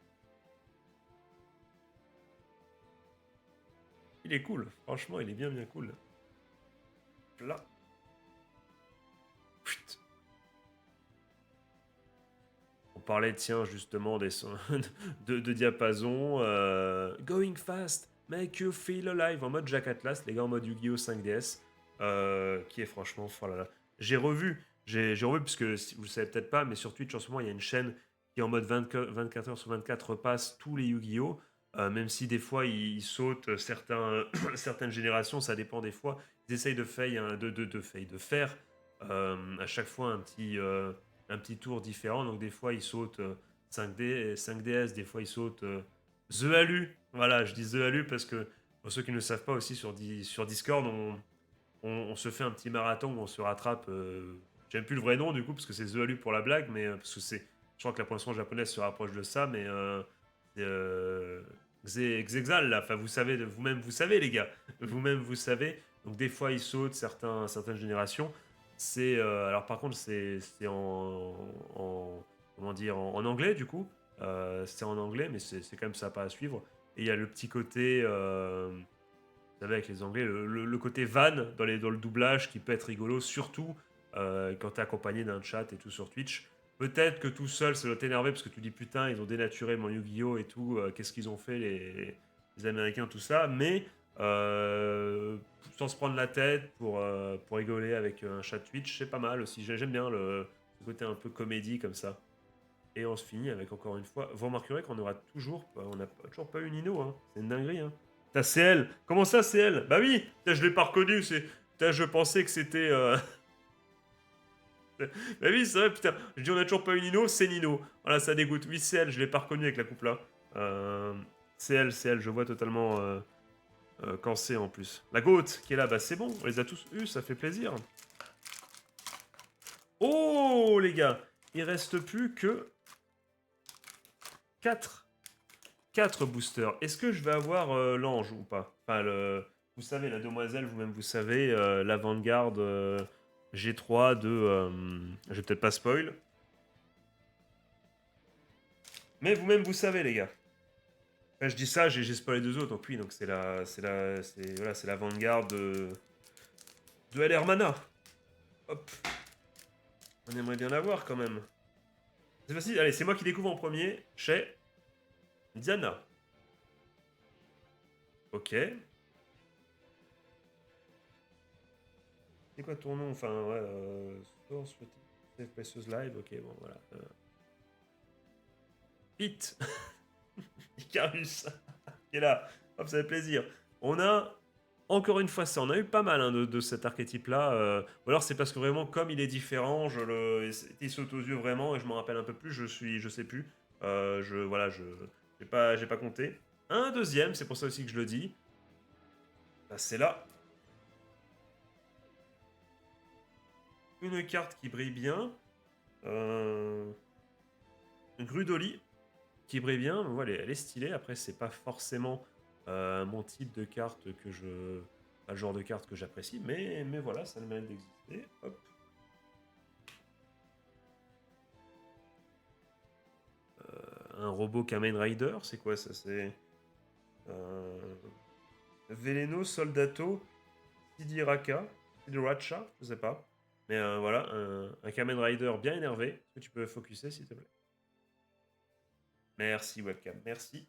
est cool. Franchement, il est bien bien cool. Là. Chut. On parlait, tiens, justement, des sons de diapason. Going fast, make you feel alive. En mode Jack Atlas, les gars, en mode Yu-Gi-Oh! 5DS. Qui est franchement. Oh là là. J'ai revu, parce que vous le savez peut-être pas, mais sur Twitch en ce moment, il y a une chaîne qui, en mode 24 heures sur 24, repasse tous les Yu-Gi-Oh! Même si des fois, ils sautent certaines générations, ça dépend des fois. Ils essayent de faire à chaque fois un petit tour différent. Donc des fois, ils sautent 5D, 5DS, des fois, ils sautent The Alu. Voilà, je dis The Alu parce que pour ceux qui ne le savent pas aussi, sur Discord, on se fait un petit marathon où on se rattrape. J'aime plus le vrai nom du coup parce que c'est The Alu pour la blague, mais parce que c'est. Je crois que la prononciation japonaise se rapproche de ça, mais c'est, Xexal là. Enfin, vous savez, vous-même vous savez les gars, vous-même vous savez. Donc des fois ils sautent certaines générations. Alors par contre c'est comment dire en anglais du coup. C'est en anglais, mais c'est quand même sympa à suivre. Et il y a le petit côté vous savez, avec les Anglais, le côté van dans le doublage qui peut être rigolo, surtout quand t'es accompagné d'un chat et tout sur Twitch. Peut-être que tout seul, ça doit t'énerver parce que tu dis putain, ils ont dénaturé mon Yu-Gi-Oh! Et tout, qu'est-ce qu'ils ont fait les Américains, tout ça. Mais sans se prendre la tête pour rigoler avec un chat Twitch, c'est pas mal aussi. J'aime bien le côté un peu comédie comme ça. Et on se finit avec encore une fois. Vous remarquerez qu'on aura on n'a toujours pas eu Nino, hein. C'est une dinguerie, hein. T'as CL. Comment ça, CL? Bah oui, je l'ai pas reconnu. Je pensais que c'était. Bah oui, c'est vrai, putain. Je dis, on a toujours pas eu Nino, c'est Nino. Voilà, ça dégoûte. Oui, CL, je l'ai pas reconnu avec la coupe là. CL, je vois totalement quand c'est en plus. La Goat qui est là, bah c'est bon, on les a tous eus, ça fait plaisir. Oh, les gars, il reste plus que 4 4 boosters. Est-ce que je vais avoir l'ange ou pas? Enfin, vous savez, la demoiselle, vous-même, vous savez, la Vanguard G3 je vais peut-être pas spoil. Mais vous-même, vous savez, les gars. Enfin, je dis ça, j'ai spoilé deux autres, donc oui, donc c'est la Vanguard de El Hermana. Hop. On aimerait bien l'avoir quand même. C'est facile, allez, c'est moi qui découvre en premier, chez Diana. Ok. C'est quoi ton nom? Enfin, ouais, Source, Save Places Live, ok, bon, voilà. Pete Icarus qui est là. Hop, ça fait plaisir. On a encore une fois ça. On a eu pas mal hein, de cet archétype-là. Ou alors c'est parce que vraiment, comme il est différent, il saute aux yeux vraiment et je m'en rappelle un peu plus. Je sais plus. Voilà, j'ai pas compté. Un deuxième, c'est pour ça aussi que je le dis. Bah, c'est là. Une carte qui brille bien. Grudoli, qui brille bien. Voilà, elle est stylée. Après, c'est pas forcément mon type de carte que je... Pas le genre de carte que j'apprécie, mais voilà, ça a le mérite d'exister. Hop. Un robot Kamen Rider, c'est quoi ça? C'est... Veleno Soldato Sidiraka, Sidiracha, je sais pas. Mais voilà, un Kamen Rider bien énervé. Est-ce que tu peux focuser, s'il te plaît? Merci, webcam, merci.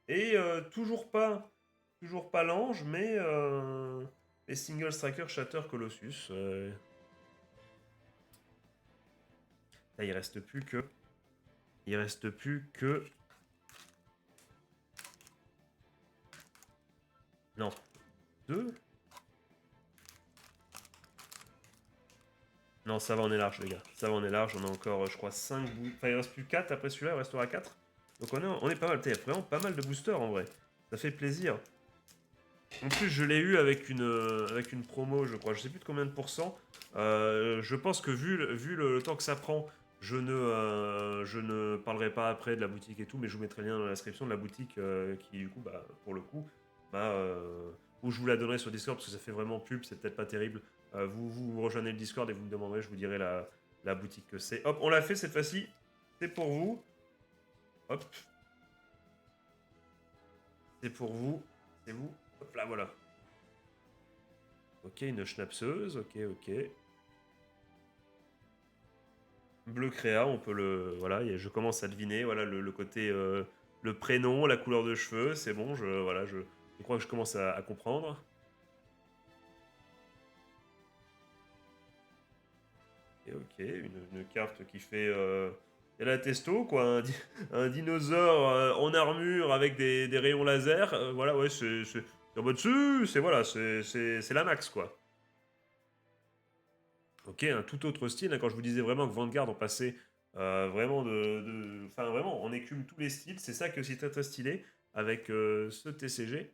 Et toujours pas l'ange, mais les Single Striker Shatter Colossus. Là, il reste plus que... Non, deux. Non, ça va, on est large, les gars. Ça va, on est large. On a encore, je crois, 5 Enfin, il reste plus 4 après celui-là, il restera 4. Donc on est pas mal. Il y a vraiment pas mal de boosters en vrai. Ça fait plaisir. En plus, je l'ai eu avec une promo, je crois. Je sais plus de combien de pourcents. Je pense que vu le temps que ça prend, je ne parlerai pas après de la boutique et tout, mais je vous mettrai le lien dans la description de la boutique qui, du coup, bah, pour le coup, bah, ou je vous la donnerai sur Discord parce que ça fait vraiment pub, c'est peut-être pas terrible. Vous rejoignez le Discord et vous me demanderez, je vous dirai la boutique que c'est. Hop, on l'a fait cette fois-ci. C'est pour vous. Hop, c'est pour vous. C'est vous. Hop là, voilà. Ok, une schnapseuse. Ok, ok. Bleu créa, on peut le. Voilà, je commence à deviner. Voilà, le côté. Le prénom, la couleur de cheveux, c'est bon, voilà, je crois que je commence à comprendre. Et ok, une carte qui fait. Il y a la testo, quoi. Un dinosaure en armure avec des rayons laser. Voilà, ouais, c'est en mode c'est voilà, c'est la max, quoi. Ok, un tout autre style. Hein, quand je vous disais vraiment que Vanguard, on passait vraiment enfin, vraiment, on écume tous les styles. C'est ça que c'est très très stylé avec ce TCG.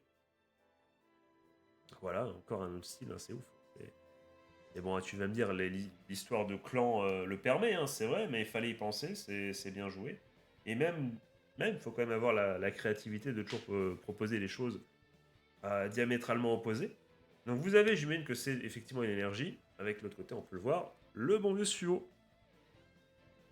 Voilà, encore un autre style, hein, c'est ouf. Et bon, tu vas me dire, l'histoire de clan le permet, hein, c'est vrai, mais il fallait y penser, c'est bien joué. Et il faut quand même avoir la créativité de toujours proposer les choses diamétralement opposées. Donc vous avez, j'imagine que c'est effectivement une énergie. Avec l'autre côté, on peut le voir, le bon vieux Suo.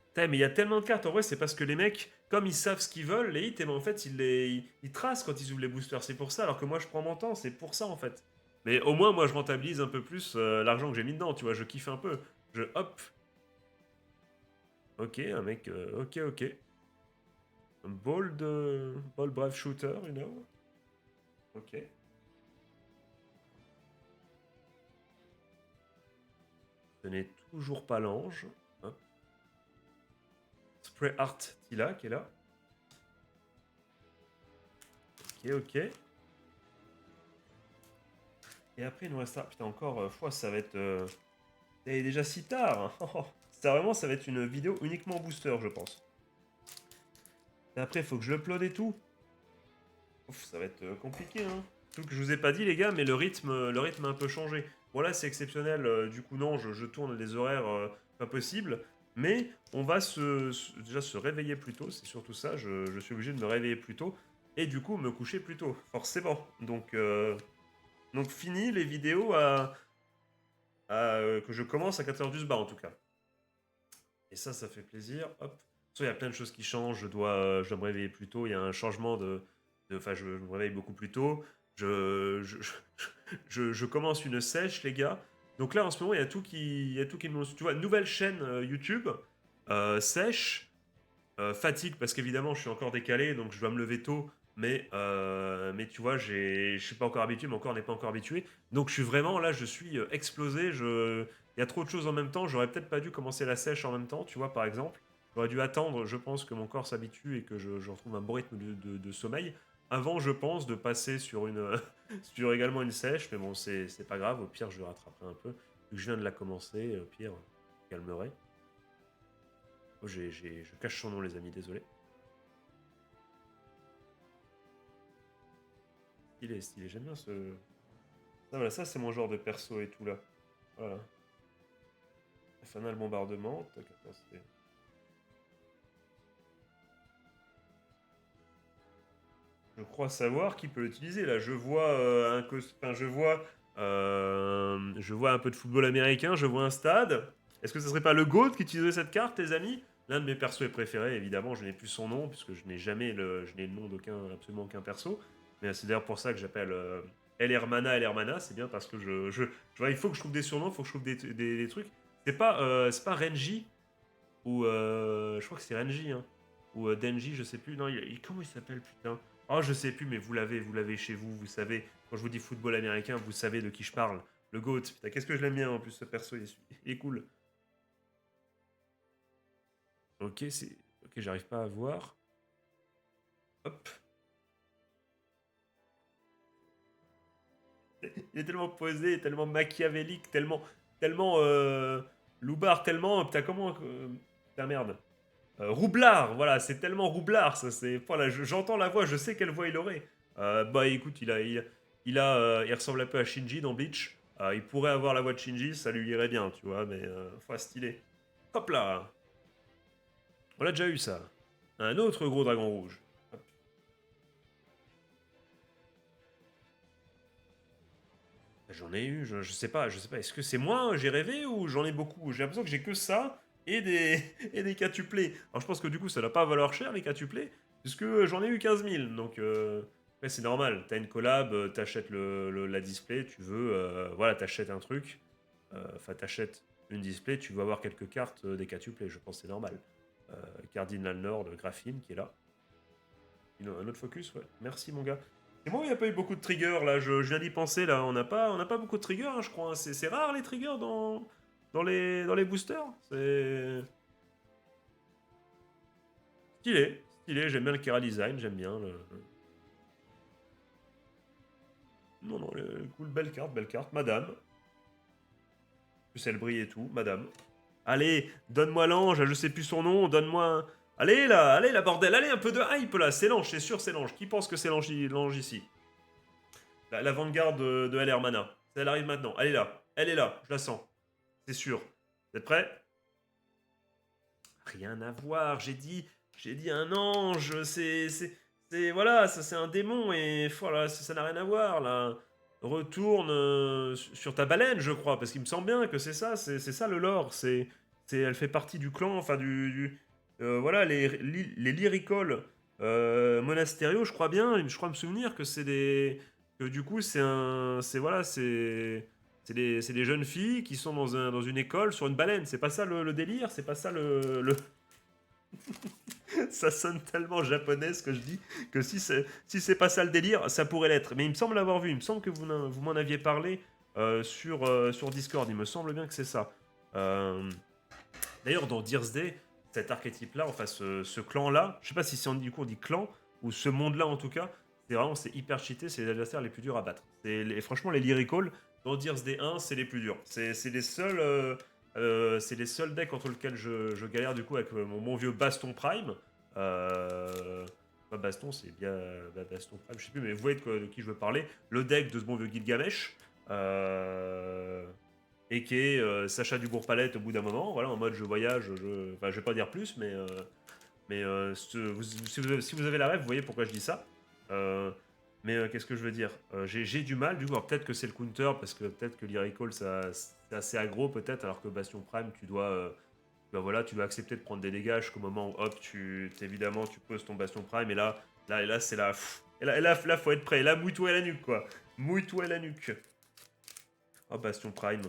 Putain, mais il y a tellement de cartes, en vrai, c'est parce que les mecs, comme ils savent ce qu'ils veulent, les hits, et ben, en fait, ils tracent quand ils ouvrent les boosters. C'est pour ça, alors que moi, je prends mon temps, c'est pour ça, en fait. Mais au moins, moi, je rentabilise un peu plus l'argent que j'ai mis dedans, tu vois, je kiffe un peu. Hop, ok, un mec, ok, ok. Un Bold Brave Shooter, you know. Ok. Ce n'est toujours pas l'ange. Hop. Spray Art Tila qui est là. Ok, ok. Et après, il nous reste... Putain, encore, ça va être... Il est déjà si tard. Hein. Ça, vraiment, ça va être une vidéo uniquement booster, je pense. Et après, il faut que je upload et tout. Ouf, ça va être compliqué, hein. Surtout que je vous ai pas dit, les gars, mais le rythme a un peu changé. Bon, là, c'est exceptionnel. Du coup, non, je tourne les horaires pas possible. Mais on va déjà se réveiller plus tôt. C'est surtout ça. Je suis obligé de me réveiller plus tôt. Et du coup, me coucher plus tôt. Forcément. Donc fini les vidéos que je commence à 4h du sbar, en tout cas. Et ça fait plaisir. Hop. Il y a plein de choses qui changent. Je dois me réveiller plus tôt. Il y a un changement Enfin, je me réveille beaucoup plus tôt. Je commence une sèche, les gars. Donc là, en ce moment, il y a tout qui me... Tu vois, nouvelle chaîne YouTube, sèche, fatigue, parce qu'évidemment, je suis encore décalé, donc je dois me lever tôt. Mais tu vois, je suis pas encore habitué, mon corps n'est pas encore habitué. Donc je suis vraiment, là, je suis explosé. Il y a trop de choses en même temps. J'aurais peut-être pas dû commencer la sèche en même temps, tu vois, par exemple. J'aurais dû attendre, je pense, que mon corps s'habitue et que je retrouve un bon rythme de sommeil. Avant, je pense, de passer sur également une sèche. Mais bon, c'est pas grave. Au pire, je rattraperai un peu. Vu que je viens de la commencer, au pire, je calmerai. Oh, je cache son nom, les amis, désolé. Stylé, stylé. J'aime bien ce... Ah, voilà, ça, c'est mon genre de perso et tout, là. Voilà. Infernal bombardement. Tac, attends, je crois savoir qui peut l'utiliser. Là, je vois enfin, je vois un peu de football américain. Je vois un stade. Est-ce que ce serait pas le GOAT qui utiliserait cette carte, les amis? L'un de mes persos préférés, évidemment. Je n'ai plus son nom puisque je n'ai le nom d'aucun, absolument aucun perso. Mais c'est d'ailleurs pour ça que j'appelle El Hermana El Hermana. C'est bien parce que je vois, il faut que je trouve des surnoms, il faut que je trouve des trucs. C'est pas Renji ou je crois que c'est Renji, hein, ou Denji, je sais plus. Non, comment il s'appelle, putain? Oh, je sais plus, mais vous l'avez chez vous, vous savez. Quand je vous dis football américain, vous savez de qui je parle. Le GOAT. Putain, qu'est-ce que je l'aime bien en plus, ce perso, il est cool. Ok, ok, j'arrive pas à voir. Hop. Il est tellement posé, tellement machiavélique, tellement loupard, tellement. Putain, comment. Putain, merde. Roublard, voilà, c'est tellement roublard, ça, c'est. Voilà, j'entends la voix, je sais quelle voix il aurait. Bah écoute, il ressemble un peu à Shinji dans Bleach. Il pourrait avoir la voix de Shinji, ça lui irait bien, tu vois, mais faut stylé. Hop là, on l'a déjà eu ça. Un autre gros dragon rouge. Hop. J'en ai eu, je sais pas, est-ce que c'est moi, j'ai rêvé ou j'en ai beaucoup? J'ai l'impression que j'ai que ça et des, et des quatuplés. Alors je pense que du coup ça n'a pas valoir cher les quatuplés, puisque j'en ai eu 15 000, donc ouais, c'est normal. T'as une collab, t'achètes la display, tu veux, voilà, t'achètes un truc, enfin t'achètes une display, tu veux avoir quelques cartes des quatuplés, je pense que c'est normal. Euh, Cardinal Nord, le graphine qui est là. Un autre focus, ouais. Merci mon gars. C'est moi, il n'y a pas eu beaucoup de triggers là, je viens d'y penser là. On n'a pas beaucoup de triggers, hein, je crois. C'est rare les triggers dans les boosters. C'est stylé. Stylé, j'aime bien le Kera Design, j'aime bien le. Non, non, cool, belle carte, madame. En plus, elle brille et tout, madame. Allez, donne-moi l'ange, je sais plus son nom, donne-moi. Allez là, bordel, allez, un peu de hype là, c'est l'ange, c'est sûr, c'est l'ange. Qui pense que c'est l'ange ici? La vanguard de El Hermana. Elle arrive maintenant. Elle est là, je la sens. C'est sûr. Vous êtes prêts? Rien à voir, j'ai dit un ange, voilà, ça c'est un démon et voilà, ça n'a rien à voir là. Retourne sur ta baleine, je crois, parce qu'il me semble bien que c'est ça le lore, elle fait partie du clan, enfin voilà, les lyricoles monastériaux, je crois bien, je crois me souvenir que que du coup c'est voilà, c'est des jeunes filles qui sont dans une école sur une baleine. C'est pas ça le délire. C'est pas ça Ça sonne tellement japonais ce que je dis que si c'est pas ça le délire, ça pourrait l'être. Mais il me semble l'avoir vu. Il me semble que vous m'en aviez parlé sur Discord. Il me semble bien que c'est ça. Euh, D'ailleurs, dans Dear's Day, cet archétype-là, enfin ce clan-là, je sais pas si c'est du coup on dit clan ou ce monde-là en tout cas, c'est hyper cheaté, c'est les adversaires les plus durs à battre. Franchement, les Lyrical, dans Dear's Day 1, c'est les plus durs. C'est les seuls decks contre lesquels je galère du coup avec mon bon vieux Baston Prime. Pas Baston, c'est bien Baston Prime, je sais plus, mais vous voyez de qui je veux parler. Le deck de ce bon vieux Gilgamesh. Et qui est Sacha Dubourg-Palette au bout d'un moment, voilà, en mode je voyage, enfin je vais pas dire plus, mais si vous avez la rêve, vous voyez pourquoi je dis ça. Euh, mais qu'est-ce que je veux dire? J'ai du mal, du coup, peut-être que c'est le counter, parce que peut-être que Lyrical c'est assez aggro, peut-être, alors que Bastion Prime, voilà, tu dois accepter de prendre des dégages qu'au moment où hop, évidemment, tu poses ton Bastion Prime, et là c'est la. Là, faut être prêt. Et là, mouille-toi à la nuque, quoi. Mouille-toi à la nuque. Oh, Bastion Prime.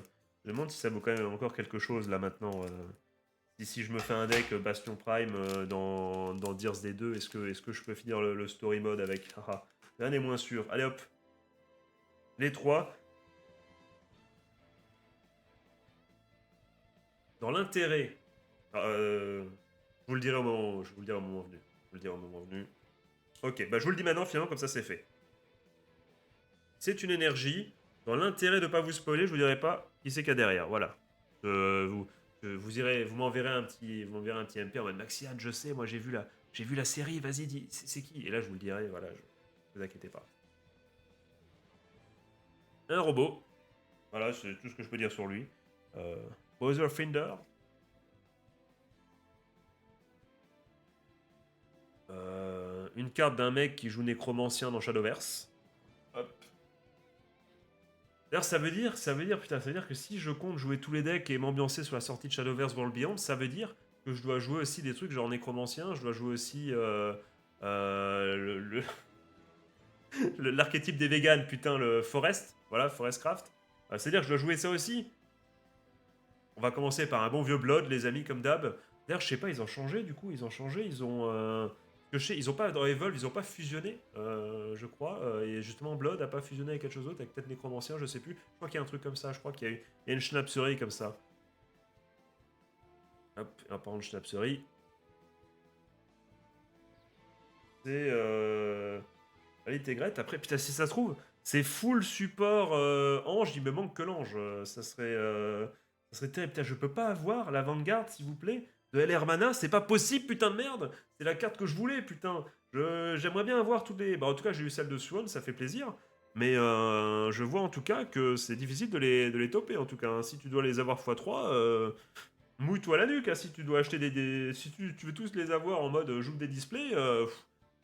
Je me demande si ça vaut quand même encore quelque chose là maintenant. Si je me fais un deck Bastion Prime dans Dear's Day 2, est-ce que je peux finir le story mode avec? Haha. Rien n'est moins sûr. Allez hop, les trois. Dans l'intérêt. Je vous le dirai je vous le dirai au moment venu. Je vous le dirai au moment venu. Ok, bah je vous le dis maintenant, finalement, comme ça c'est fait. C'est une énergie. Dans l'intérêt de ne pas vous spoiler, je vous dirai pas qui c'est qu'il y a derrière. Voilà. Vous, vous vous m'enverrez un petit MP en mode Maxiane, je sais, moi j'ai vu la série, vas-y, dis, c'est qui? Et là je vous le dirai, voilà, vous inquiétez pas. Un robot. Voilà, c'est tout ce que je peux dire sur lui. Euh, Botherfinder. Une carte d'un mec qui joue Nécromancien dans Shadowverse. Hop. D'ailleurs, putain, ça veut dire que si je compte jouer tous les decks et m'ambiancer sur la sortie de Shadowverse World Beyond, ça veut dire que je dois jouer aussi des trucs genre Nécromancien, je dois jouer aussi l'archétype des vegans, putain, le Forest, voilà, Forestcraft. C'est-à-dire que je dois jouer ça aussi. On va commencer par un bon vieux Blood, les amis, comme d'hab. D'ailleurs, je sais pas, ils ont changé, du coup, ils ont changé, ils ont... que je sais, ils ont pas, dans Evolve, ils ont pas fusionné, je crois. Et justement, Blood a pas fusionné avec quelque chose d'autre, avec peut-être Nécromancien, je sais plus. Je crois qu'il y a un truc comme ça, je crois qu'il y a, il y a une Schnapserie comme ça. Hop, un parent de Schnapserie. C'est... Allez, Tégrette, après, putain, si ça se trouve, c'est full support ange, il me manque que l'ange. Ça serait terrible. Putain, je peux pas avoir la Vanguard, s'il vous plaît, de LR Mana, c'est pas possible, putain de merde. C'est la carte que je voulais, putain. J'aimerais bien avoir toutes les... Bah, en tout cas, j'ai eu celle de Swan, ça fait plaisir. Mais je vois en tout cas que c'est difficile de les toper, en tout cas, hein. Si tu dois les avoir x3, mouille-toi la nuque, hein. Si tu dois acheter si tu veux tous les avoir en mode joue des displays,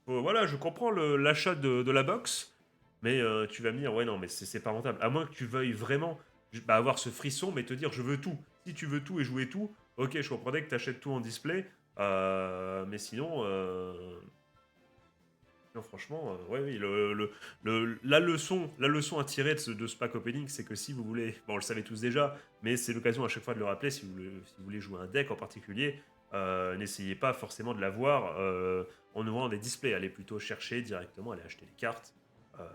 voilà, je comprends l'achat de la box, mais tu vas me dire, ouais, non, mais c'est pas rentable. À moins que tu veuilles vraiment bah, avoir ce frisson, mais te dire, je veux tout. Si tu veux tout et jouer tout, ok, je comprenais que tu achètes tout en display, mais sinon, non, franchement, ouais, oui, la leçon à tirer de ce pack opening, c'est que si vous voulez, bon, on le savait tous déjà, mais c'est l'occasion à chaque fois de le rappeler, si vous voulez jouer un deck en particulier, n'essayez pas forcément de l'avoir en ouvrant des displays, allez plutôt chercher directement, allez acheter les cartes, euh,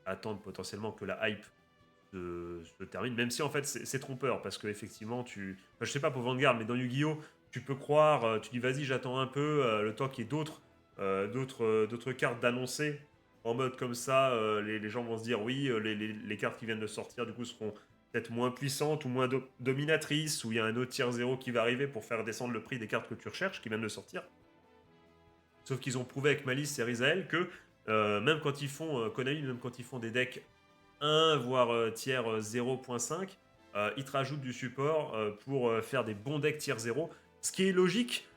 attendre potentiellement que la hype se termine, même si en fait c'est trompeur, parce que effectivement, enfin, je sais pas pour Vanguard, mais dans Yu-Gi-Oh, tu peux croire, tu dis vas-y, j'attends un peu, le temps qu'il y ait d'autres cartes d'annoncer, en mode comme ça, les gens vont se dire oui, les cartes qui viennent de sortir, du coup, seront peut-être moins puissantes ou moins dominatrices, ou il y a un autre tier 0 qui va arriver pour faire descendre le prix des cartes que tu recherches, qui viennent de sortir. Sauf qu'ils ont prouvé avec Malice et Rizael que même quand ils font, Konami, même quand ils font des decks 1, voire tiers 0.5, ils te rajoutent du support pour faire des bons decks tiers 0, ce qui est logique,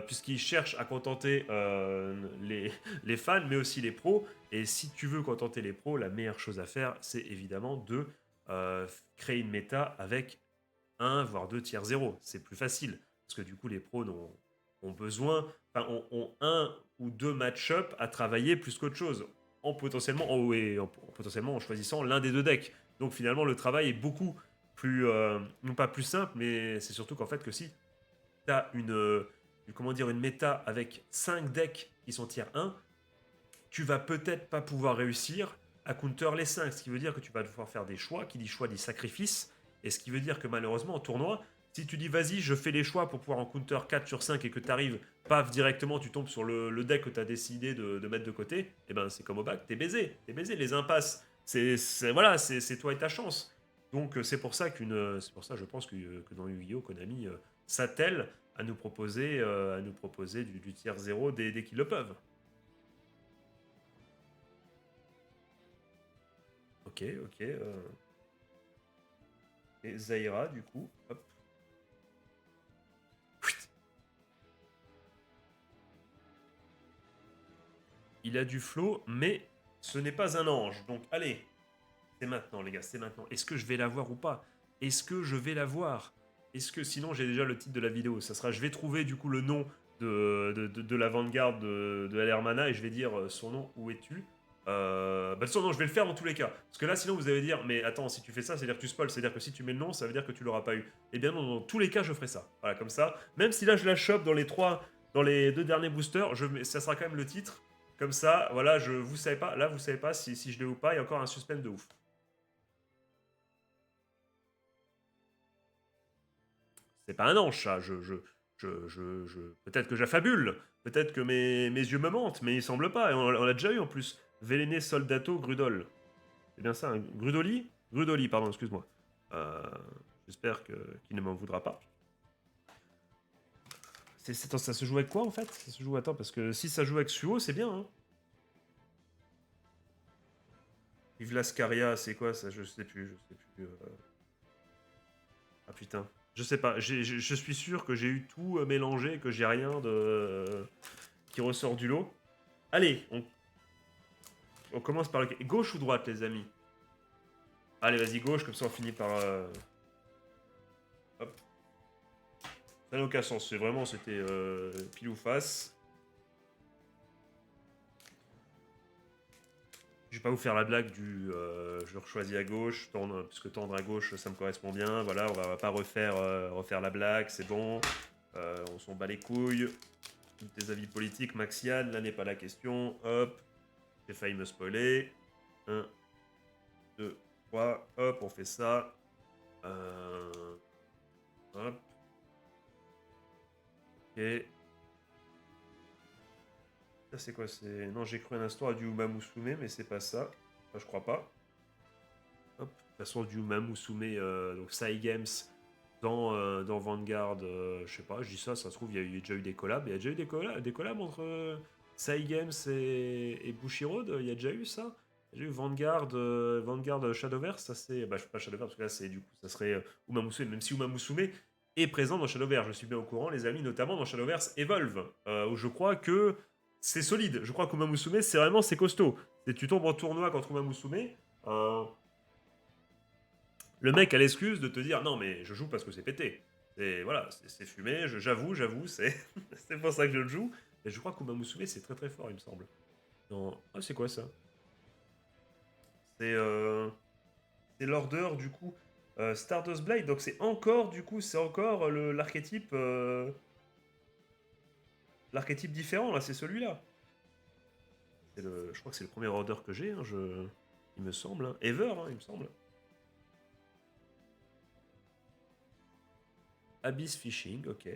puisqu'ils cherchent à contenter les fans, mais aussi les pros. Et si tu veux contenter les pros, la meilleure chose à faire, c'est évidemment de créer une méta avec 1, voire 2 tiers 0. C'est plus facile, parce que du coup, les pros ont besoin, enfin, ont un ou deux match-up à travailler plus qu'autre chose, potentiellement en choisissant l'un des deux decks. Donc finalement, le travail est beaucoup plus, non pas plus simple, mais c'est surtout qu'en fait, que si tu as comment dire, une méta avec 5 decks qui sont tiers 1, tu vas peut-être pas pouvoir réussir à counter les 5, ce qui veut dire que tu vas devoir faire des choix, qui dit choix dit sacrifice, et ce qui veut dire que malheureusement en tournoi, si tu dis vas-y, je fais les choix pour pouvoir en counter 4 sur 5 et que tu arrives, paf, directement, tu tombes sur le deck que tu as décidé de mettre de côté, et ben c'est comme au bac, t'es baisé, les impasses, voilà, c'est toi et ta chance. Donc c'est pour ça je pense que dans Yu-Gi-Oh! Konami s'attelle à nous proposer du tiers 0 dès qu'ils le peuvent. Ok, ok. Et Zaira, du coup, hop. Il a du flow, mais ce n'est pas un ange. Donc, allez, c'est maintenant, les gars, c'est maintenant. Est-ce que je vais l'avoir ou pas? Est-ce que je vais l'avoir? Est-ce que sinon j'ai déjà le titre de la vidéo? Ça sera, je vais trouver du coup le nom de la Vanguard de Alermana et je vais dire son nom, où es-tu? Bah son nom, je vais le faire dans tous les cas. Parce que là, sinon, vous allez dire, mais attends, si tu fais ça, c'est-à-dire que tu spoil, c'est-à-dire que si tu mets le nom, ça veut dire que tu l'auras pas eu. Et bien non, dans tous les cas, je ferai ça. Voilà, comme ça. Même si là, je la chope dans les deux derniers boosters, ça sera quand même le titre. Comme ça, voilà, vous savez pas, là, vous savez pas si je l'ai ou pas, il y a encore un suspense de ouf. C'est pas un ange, ça. Peut-être que j'affabule, peut-être que mes yeux me mentent, mais il semble pas. Et on l'a déjà eu en plus. Véléné Soldato Grudol. C'est bien ça, hein. Grudoli Grudoli, pardon, excuse-moi. Euh, J'espère qu'il ne m'en voudra pas. Attends, ça se joue avec quoi en fait? Ça se joue, attends, parce que si ça joue avec Suo, c'est bien, hein. Vive Lascaria, c'est quoi ça? Je sais plus. Ah putain. Je sais pas, je suis sûr que j'ai eu tout mélangé, que j'ai rien de qui ressort du lot. Allez, on commence par le... Gauche ou droite, les amis? Allez, vas-y, gauche, comme ça on finit par... Hop. Ça n'a aucun sens, c'est vraiment, c'était pile ou face. Je vais pas vous faire la blague du je choisis à gauche, tendre, puisque tendre à gauche ça me correspond bien. Voilà, on va pas refaire la blague, c'est bon. On s'en bat les couilles. Tes avis politiques, Maxian, là n'est pas la question. Hop, j'ai failli me spoiler. 1, 2, 3, hop, on fait ça. Hop. Ok. Ça c'est quoi? Non, j'ai cru un instant à du Uma Musume, mais c'est pas ça. Enfin, je crois pas. Hop. De toute façon, du Uma Musume, donc Sai Games dans Vanguard, je sais pas, je dis ça, ça se trouve, il y a déjà eu des collabs. Il y a déjà eu des collabs entre Sai Games et Bushiroad, il y a déjà eu ça. Il y a déjà eu Vanguard Shadowverse, ça c'est. Bah, je fais pas Shadowverse parce que là, c'est du coup, ça serait Uma Musume, même si Uma Musume est présent dans Shadowverse, je suis bien au courant, les amis, notamment dans Shadowverse Evolve, où je crois que c'est solide. Je crois qu'Uma Musume, c'est costaud. Tu tombes en tournoi contre Uma Musume. euh, le mec a l'excuse de te dire non mais je joue parce que c'est pété. Et voilà, c'est fumé, j'avoue, c'est c'est pour ça que je le joue. Et je crois qu'Uma Musume c'est très très fort il me semble. Non. Ah c'est quoi ça? C'est l'order du coup Stardust Blade, donc c'est encore du coup c'est encore l'archétype différent là, c'est celui-là. Je crois que c'est le premier order que j'ai, hein, il me semble. Hein. Ever, hein, il me semble. Abyss Fishing, ok.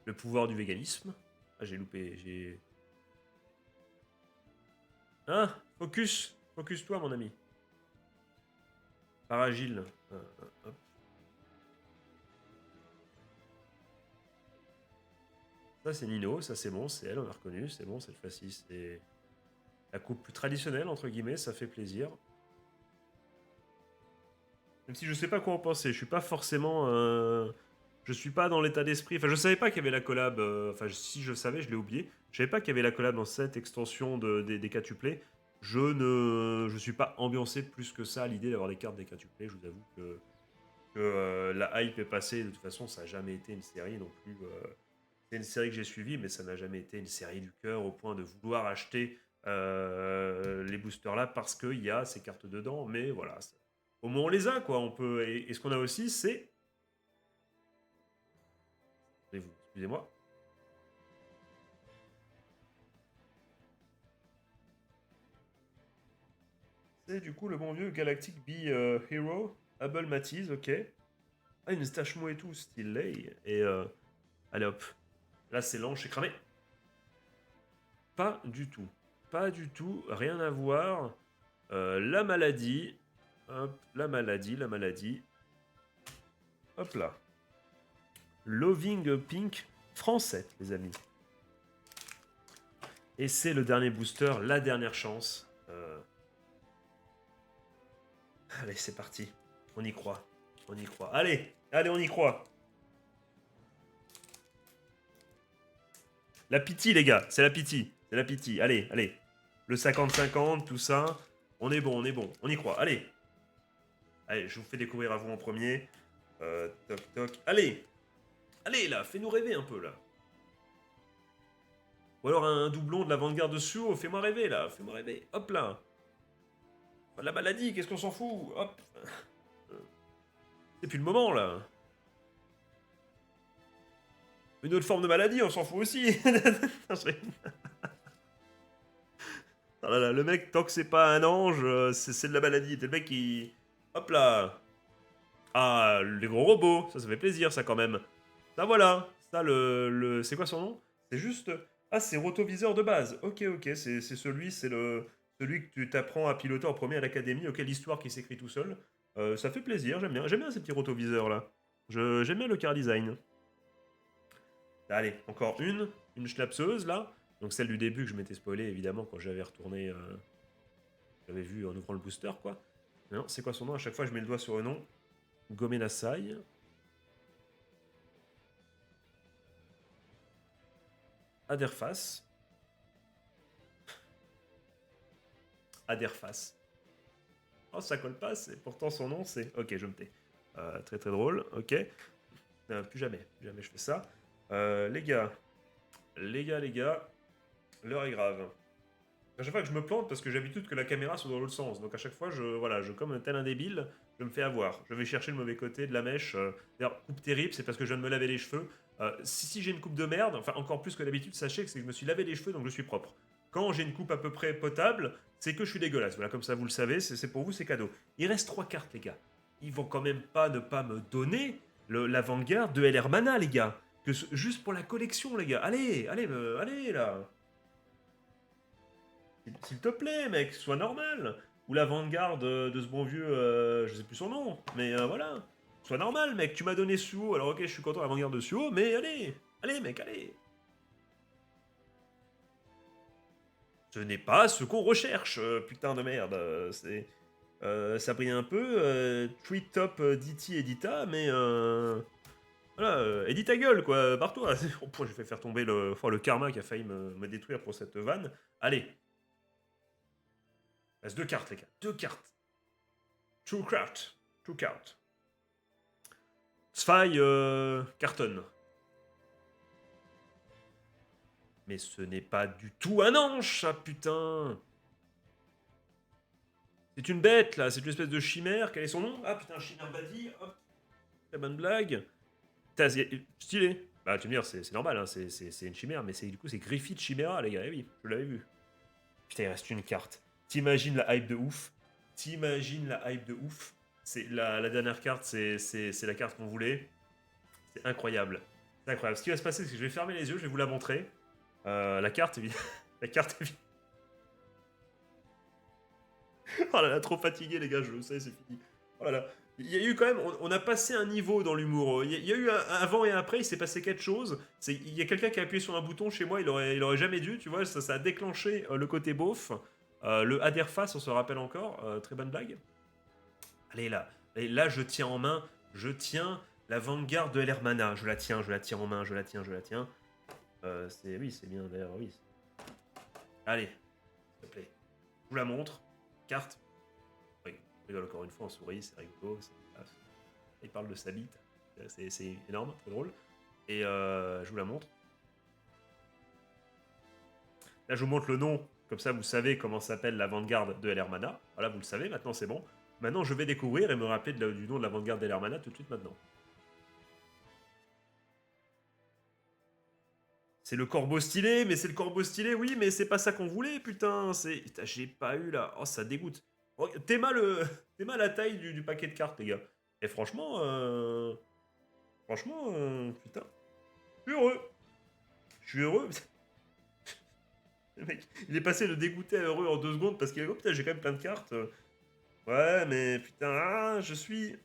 Le pouvoir du véganisme. Ah, j'ai loupé, j'ai... Hein? Focus! Focus-toi, mon ami. Paragile. Hop. Ça, c'est Nino, ça c'est bon, c'est elle, on a reconnu, c'est bon, cette fois-ci, c'est la coupe plus traditionnelle, entre guillemets, ça fait plaisir. Même si je sais pas quoi en penser, je suis pas forcément... Je suis pas dans l'état d'esprit... Enfin, je savais pas qu'il y avait la collab... Enfin, si je savais, je l'ai oublié. Je savais pas qu'il y avait la collab dans cette extension des quatuplés. Je suis pas ambiancé plus que ça à l'idée d'avoir des cartes des quatuplés. Je vous avoue que la hype est passée. De toute façon, ça n'a jamais été une série non plus. C'est une série que j'ai suivie, mais ça n'a jamais été une série du cœur au point de vouloir acheter les boosters là parce qu'il y a ces cartes dedans. Mais voilà, au moins on les a quoi. On peut et ce qu'on a aussi, c'est excusez-moi. C'est du coup le bon vieux Galactic Bee Hero, Able Matisse, ok. Ah, une stache mou et tout, stylé. Et allez hop. Là, c'est lent, j'ai cramé. Pas du tout. Pas du tout. Rien à voir. La maladie. Hop, la maladie. Hop là. Loving Pink français, les amis. Et c'est le dernier booster, la dernière chance. Allez, c'est parti. On y croit. On y croit. Allez, allez, on y croit. La pitié, les gars. C'est la pitié. C'est la pitié. Allez, allez. Le 50-50, tout ça. On est bon, on est bon. On y croit. Allez. Allez, je vous fais découvrir à vous en premier. Toc, toc. Allez. Allez, là. Fais-nous rêver un peu, là. Ou alors un doublon de la Vanguard de Suo. Fais-moi rêver, là. Fais-moi rêver. Hop, là. La maladie, qu'est-ce qu'on s'en fout? Hop. C'est plus le moment, là. Une autre forme de maladie, on s'en fout aussi. Ah là là, le mec, tant que c'est pas un ange, c'est de la maladie. C'est le mec qui... Hop là. Ah, les gros robots. Ça fait plaisir, ça, quand même. Ça, voilà. Ça, c'est quoi son nom? C'est juste... Ah, c'est rotoviseur de base. Ok, ok. Celui que tu t'apprends à piloter en premier à l'académie. Ok, l'histoire qui s'écrit tout seul. Ça fait plaisir, j'aime bien. J'aime bien ces petits rotoviseurs-là. J'aime bien le car design. Allez, encore une schnapseuse, là. Donc celle du début que je m'étais spoilé, évidemment, quand j'avais retourné J'avais vu en ouvrant le booster, quoi. Mais non, c'est quoi son nom? À chaque fois, je mets le doigt sur le nom. Gomenasai. Aderface. Aderface. Oh, ça colle pas, pourtant son nom, c'est... Ok, je me tais. Très très drôle, ok. Plus jamais je fais ça. Les gars, l'heure est grave. À chaque fois que je me plante, parce que j'ai l'habitude que la caméra soit dans l'autre sens, donc à chaque fois, je comme tel un débile, je me fais avoir. Je vais chercher le mauvais côté de la mèche. D'ailleurs, coupe terrible, c'est parce que je viens de me laver les cheveux. Si j'ai une coupe de merde, enfin encore plus que d'habitude, sachez que c'est que je me suis lavé les cheveux, donc je suis propre. Quand j'ai une coupe à peu près potable, c'est que je suis dégueulasse. Voilà, comme ça vous le savez, c'est pour vous, c'est cadeau. Il reste 3 cartes, les gars. Ils vont quand même pas ne pas me donner l'avant-garde de LR Mana, les gars. Juste pour la collection, les gars. Allez, allez, allez, là. S'il te plaît, mec, sois normal. Ou l'avant-garde de ce bon vieux, je sais plus son nom, mais voilà. Sois normal, mec, tu m'as donné Suo, alors ok, je suis content l'avant-garde de Suo, mais allez, allez, mec, allez. Ce n'est pas ce qu'on recherche, putain de merde. Ça brille un peu, tweet top DT Edita, mais voilà, Edita gueule, quoi, barre-toi. Oh, pourquoi j'ai fait faire tomber le karma qui a failli me détruire pour cette vanne. Allez. Il reste 2 cartes, les gars, 2 cartes. Two cartes. Two cartes. Sfai cartonne. Mais ce n'est pas du tout un ange, ça, putain. C'est une bête, là. C'est une espèce de chimère. Quel est son nom? Ah, putain, chimère badi. Hop. Très bonne blague. Stylé. Bah, tu me dire, c'est normal, hein. C'est une chimère, mais du coup, c'est Griffith Chimera, les gars. Eh oui, je l'avais vu. Putain, il reste une carte. T'imagines la hype de ouf. T'imagines la hype de ouf. C'est la dernière carte, c'est la carte qu'on voulait. C'est incroyable. C'est incroyable. Ce qui va se passer, c'est que je vais fermer les yeux, je vais vous la montrer. La carte, évidemment. La carte, évidemment. Oh là là, trop fatigué, les gars, je le sais, c'est fini. Oh là là. Il y a eu quand même, on a passé un niveau dans l'humour. Il y a eu un avant et un après, il s'est passé quelque chose. Il y a quelqu'un qui a appuyé sur un bouton chez moi, il aurait jamais dû, tu vois, ça a déclenché le côté beauf. Le Aderface, on se rappelle encore, très bonne blague. Allez là, et là je tiens en main, je tiens la Vanguard de l'Hermana, je la tiens en main, je la tiens. Oui, c'est bien d'ailleurs, oui. Allez, s'il te plaît. Je vous la montre. Carte. Oui, je rigole encore une fois en souris, c'est rigolo. Il parle de sa bite. C'est énorme, trop drôle. Et je vous la montre. Là, je vous montre le nom. Comme ça, vous savez comment s'appelle l'avant-garde de l'Hermana. Voilà, vous le savez, maintenant c'est bon. Maintenant, je vais découvrir et me rappeler du nom de l'avant-garde de l'Hermana tout de suite maintenant. C'est le corbeau stylé, mais c'est le corbeau stylé, oui, mais c'est pas ça qu'on voulait, putain. Putain, j'ai pas eu là. Oh, ça dégoûte. Oh, T'es mal la taille du paquet de cartes, les gars. Et franchement, putain, je suis heureux. Je suis heureux. Le mec, il est passé de dégoûté à heureux en 2 secondes parce qu'il oh putain, j'ai quand même plein de cartes. Ouais, mais putain, je suis.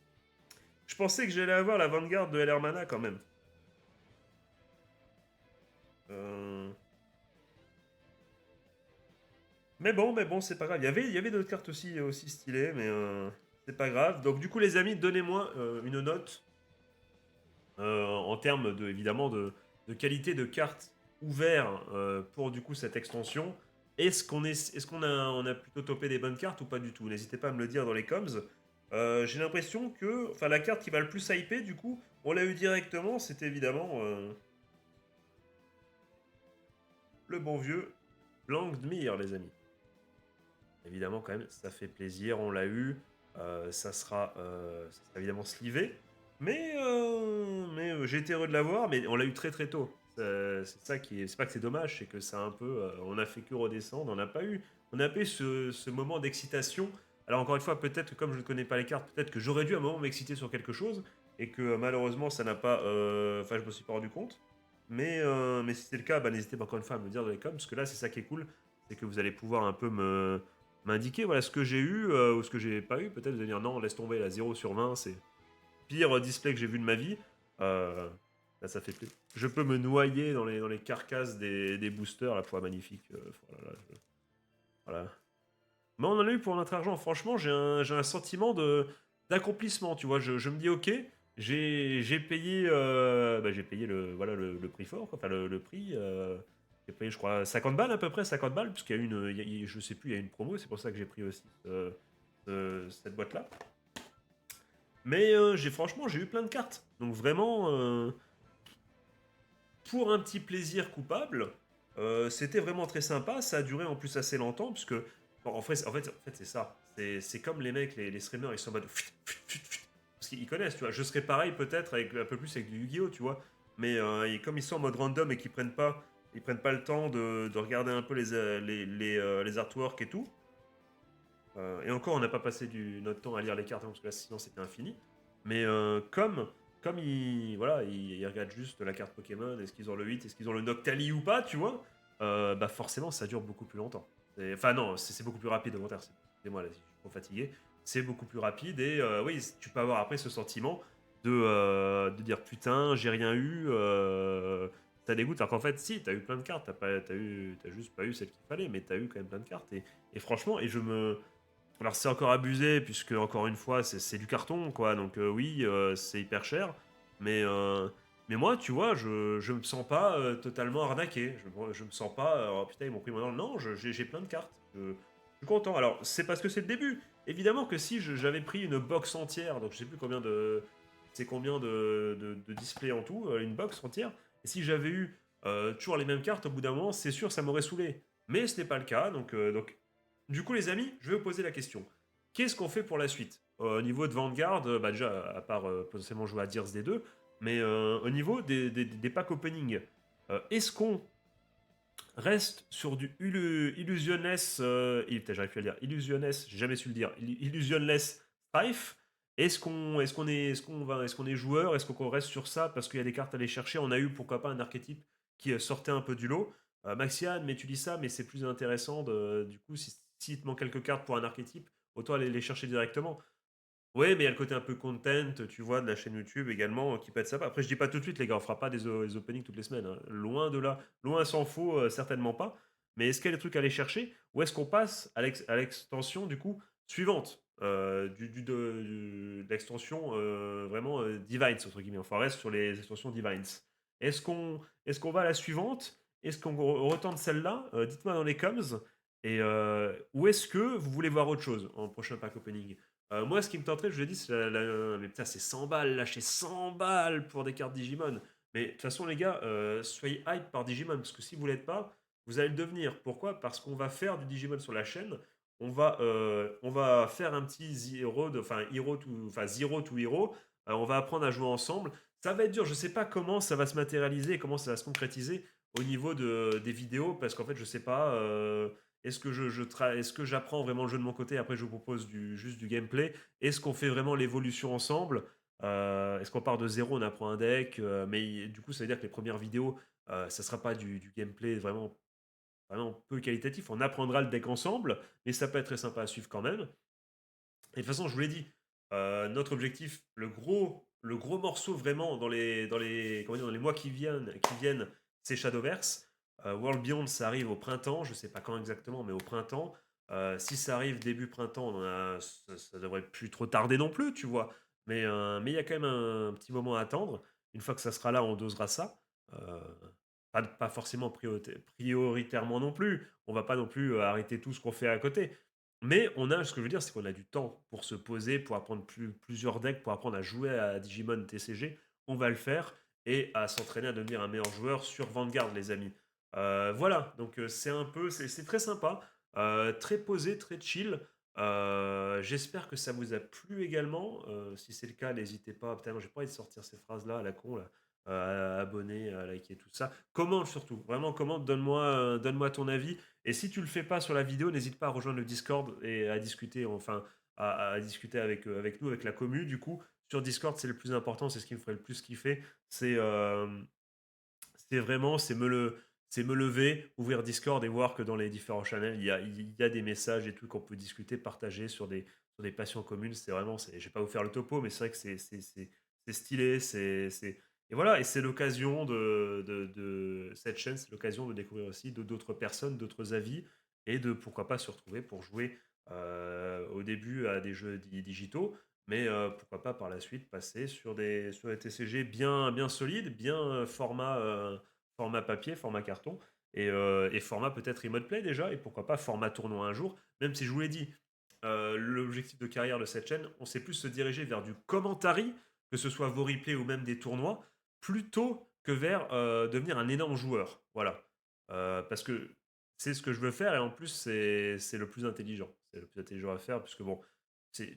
Je pensais que j'allais avoir la Vanguard de Hermana quand même. Euh... Mais bon, c'est pas grave. Il y avait d'autres cartes aussi stylées, mais c'est pas grave. Donc du coup, les amis, donnez-moi une note en termes évidemment de qualité de carte ouvert pour du coup cette extension. Est-ce qu'on on a plutôt topé des bonnes cartes ou pas du tout? N'hésitez pas à me le dire dans les coms. J'ai l'impression que, enfin, la carte qui va le plus hyper, du coup, on l'a eu directement, c'était évidemment le bon vieux Langdmir, les amis. Évidemment, quand même, ça fait plaisir, on l'a eu. Ça sera évidemment slivé. Mais j'ai été heureux de l'avoir, mais on l'a eu très très tôt. C'est ça qui est. C'est pas que c'est dommage, c'est que ça a un peu. On a fait que redescendre, on n'a pas eu ce moment d'excitation. Alors, encore une fois, peut-être que comme je ne connais pas les cartes, peut-être que j'aurais dû à un moment m'exciter sur quelque chose, et que malheureusement, ça n'a pas. Enfin, je me suis pas rendu compte. Mais si c'est le cas, bah, n'hésitez pas encore une fois à me le dire dans les coms, parce que là, c'est ça qui est cool, c'est que vous allez pouvoir un peu m'indiquer voilà, ce que j'ai eu ou ce que j'ai pas eu. Peut-être vous allez dire non, laisse tomber la 0/20, c'est pire display que j'ai vu de ma vie. Là, ça fait plaisir. Je peux me noyer dans les carcasses des boosters, la fois magnifique. Voilà, voilà. Mais on en a eu pour notre argent. Franchement, j'ai un sentiment d'accomplissement, tu vois. Je me dis, ok, j'ai payé, j'ai payé le prix fort, quoi. Enfin le prix. J'ai payé, je crois, 50 balles à peu près, 50 balles, puisqu'il y a une, je sais plus, il y a une promo, c'est pour ça que j'ai pris aussi cette boîte-là. Mais franchement, j'ai eu plein de cartes. Donc vraiment, pour un petit plaisir coupable, c'était vraiment très sympa. Ça a duré en plus assez longtemps, puisque en fait c'est ça. C'est comme les mecs, les streamers, ils sont en mode. Parce qu'ils connaissent, tu vois. Je serais pareil peut-être avec un peu plus avec du Yu-Gi-Oh, tu vois. Mais comme ils sont en mode random et qu'ils prennent pas le temps de regarder un peu les artworks et tout. Et encore, on n'a pas passé notre temps à lire les cartes, hein, parce que là, sinon c'était infini. Mais comme ils regardent juste la carte Pokémon, est-ce qu'ils ont le 8, est-ce qu'ils ont le Noctali ou pas, tu vois, bah forcément, ça dure beaucoup plus longtemps. Enfin, non, c'est beaucoup plus rapide au contraire. Excusez-moi, là, si je suis trop fatigué. C'est beaucoup plus rapide et oui, tu peux avoir après ce sentiment de dire putain, j'ai rien eu, ça dégoûte. Alors qu'en fait, si, t'as eu plein de cartes, t'as juste pas eu celle qu'il fallait, mais t'as eu quand même plein de cartes. Et franchement, alors c'est encore abusé, puisque encore une fois, c'est du carton, quoi. Donc oui, c'est hyper cher. Mais, euh, mais moi, tu vois, je me sens pas totalement arnaqué. Je me sens pas, oh putain, ils m'ont pris mon argent. Non, j'ai plein de cartes. Je suis content. Alors, c'est parce que c'est le début. Évidemment que si j'avais pris une box entière, donc je sais plus combien de. C'est combien de displays en tout, une box entière. Et si j'avais eu toujours les mêmes cartes, au bout d'un moment, c'est sûr, ça m'aurait saoulé. Mais ce n'est pas le cas, donc du coup, les amis, je vais vous poser la question. Qu'est-ce qu'on fait pour la suite? Au niveau de Vanguard, bah déjà, à part potentiellement jouer à Dirs des deux, mais au niveau des packs opening, est-ce qu'on reste sur du Illusionless, putain, j'arrive plus à le dire, Illusionless, j'ai jamais su le dire, Illusionless Strife? Est-ce qu'on est joueur? Est-ce qu'on reste sur ça parce qu'il y a des cartes à aller chercher? On a eu pourquoi pas un archétype qui sortait un peu du lot. Maxiane, mais tu dis ça, mais c'est plus intéressant du coup, si te manque quelques cartes pour un archétype, autant aller les chercher directement. Ouais, mais il y a le côté un peu content, tu vois, de la chaîne YouTube également, qui peut être sympa. Après, je dis pas tout de suite, les gars, on fera pas des openings toutes les semaines, hein. Loin de là. Loin s'en faut, certainement pas. Mais est-ce qu'il y a des trucs à aller chercher? Ou est-ce qu'on passe à l'extension, du coup, suivante de l'extension vraiment Divines, entre guillemets. Enfin, on reste sur les extensions Divines. Est-ce qu'on va à la suivante? Est-ce qu'on retente celle-là? Dites-moi dans les coms. Et ou est-ce que vous voulez voir autre chose en prochain pack opening? Moi, ce qui me tenterait, je l'ai dit, c'est mais putain, c'est 100 balles, lâcher 100 balles pour des cartes Digimon. Mais de toute façon, les gars, soyez hype par Digimon, parce que si vous l'êtes pas, vous allez le devenir. Pourquoi? Parce qu'on va faire du Digimon sur la chaîne. On va faire un petit Zero to Hero. On va apprendre à jouer ensemble. Ça va être dur. Je sais pas comment ça va se matérialiser, comment ça va se concrétiser au niveau des vidéos, parce qu'en fait, je sais pas. Est-ce que j'apprends vraiment le jeu de mon côté? Après, je vous propose juste du gameplay. Est-ce qu'on fait vraiment l'évolution ensemble? Est-ce qu'on part de zéro, on apprend un deck? Mais du coup, ça veut dire que les premières vidéos, ça sera pas du gameplay vraiment, vraiment peu qualitatif. On apprendra le deck ensemble, mais ça peut être très sympa à suivre quand même. Et de toute façon, je vous l'ai dit, notre objectif, le gros morceau vraiment comment dire, dans les mois qui viennent, c'est Shadowverse. World Beyond, ça arrive au printemps, je ne sais pas quand exactement, mais au printemps. Si ça arrive début printemps, ça devrait plus trop tarder non plus, tu vois. Mais il y a quand même un petit moment à attendre. Une fois que ça sera là, on dosera ça. Euh, pas forcément prioritairement non plus. On va pas non plus arrêter tout ce qu'on fait à côté. Mais ce que je veux dire, c'est qu'on a du temps pour se poser, pour apprendre plusieurs decks, pour apprendre à jouer à Digimon TCG. On va le faire et à s'entraîner à devenir un meilleur joueur sur Vanguard, les amis. Voilà, donc c'est très sympa, très posé, très chill. J'espère que ça vous a plu également. Si c'est le cas, n'hésitez pas. Putain, j'ai pas envie de sortir ces phrases-là à la con, là. À abonner, à liker, tout ça. Commente surtout, vraiment commente, donne-moi ton avis. Et si tu le fais pas sur la vidéo, n'hésite pas à rejoindre le Discord et à discuter, enfin, à discuter avec nous, avec la commu. Du coup, sur Discord, c'est le plus important, c'est ce qui me ferait le plus kiffer. C'est vraiment, c'est me lever, ouvrir Discord et voir que dans les différents channels, il y a des messages et tout qu'on peut discuter, partager sur des passions communes. Je vais pas vous faire le topo, mais c'est vrai que c'est stylé, et voilà, et c'est l'occasion de cette chaîne, c'est l'occasion de découvrir aussi d'autres personnes, d'autres avis, et de pourquoi pas se retrouver pour jouer au début à des jeux digitaux, mais pourquoi pas par la suite passer sur des TCG bien solides, bien format papier, format carton, et format peut-être remote play déjà, et pourquoi pas format tournoi un jour, même si je vous l'ai dit, l'objectif de carrière de cette chaîne, on sait plus se diriger vers du commentary, que ce soit vos replays ou même des tournois, plutôt que vers devenir un énorme joueur. Voilà. Parce que c'est ce que je veux faire et en plus c'est le plus intelligent. C'est le plus intelligent à faire puisque bon, c'est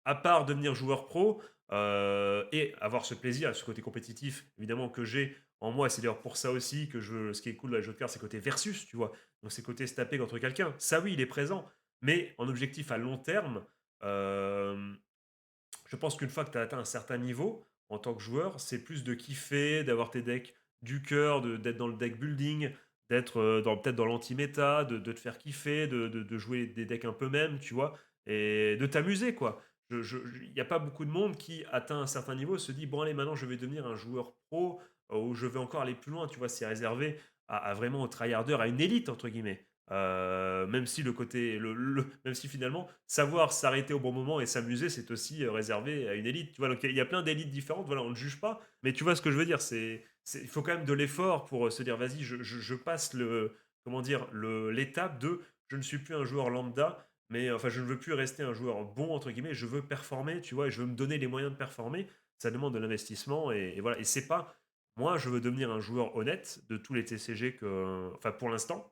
à part devenir joueur pro et avoir ce plaisir, ce côté compétitif évidemment que j'ai en moi, c'est d'ailleurs pour ça aussi que ce qui est cool dans les jeux de cartes, c'est le côté versus, tu vois. Donc c'est le côté se taper contre quelqu'un. Ça oui, il est présent, mais en objectif à long terme, euh, je pense qu'une fois que tu as atteint un certain niveau en tant que joueur, c'est plus de kiffer, d'avoir tes decks du cœur, d'être dans le deck building, d'être peut-être dans l'anti-méta, de te faire kiffer, de jouer des decks un peu même, tu vois, et de t'amuser, quoi. Il n'y a pas beaucoup de monde qui atteint un certain niveau se dit bon allez maintenant je vais devenir un joueur pro ou je vais encore aller plus loin, tu vois, c'est réservé à vraiment au tryharder, à une élite entre guillemets. Même si même si finalement savoir s'arrêter au bon moment et s'amuser, c'est aussi réservé à une élite. Tu vois, donc il y a plein d'élites différentes. Voilà, on ne juge pas, mais tu vois ce que je veux dire. Il faut quand même de l'effort pour se dire, vas-y, je passe comment dire, l'étape de, je ne suis plus un joueur lambda, mais enfin, je ne veux plus rester un joueur bon entre guillemets. Je veux performer, tu vois, et je veux me donner les moyens de performer. Ça demande de l'investissement et voilà. Et c'est pas, moi, je veux devenir un joueur honnête de tous les TCG enfin, pour l'instant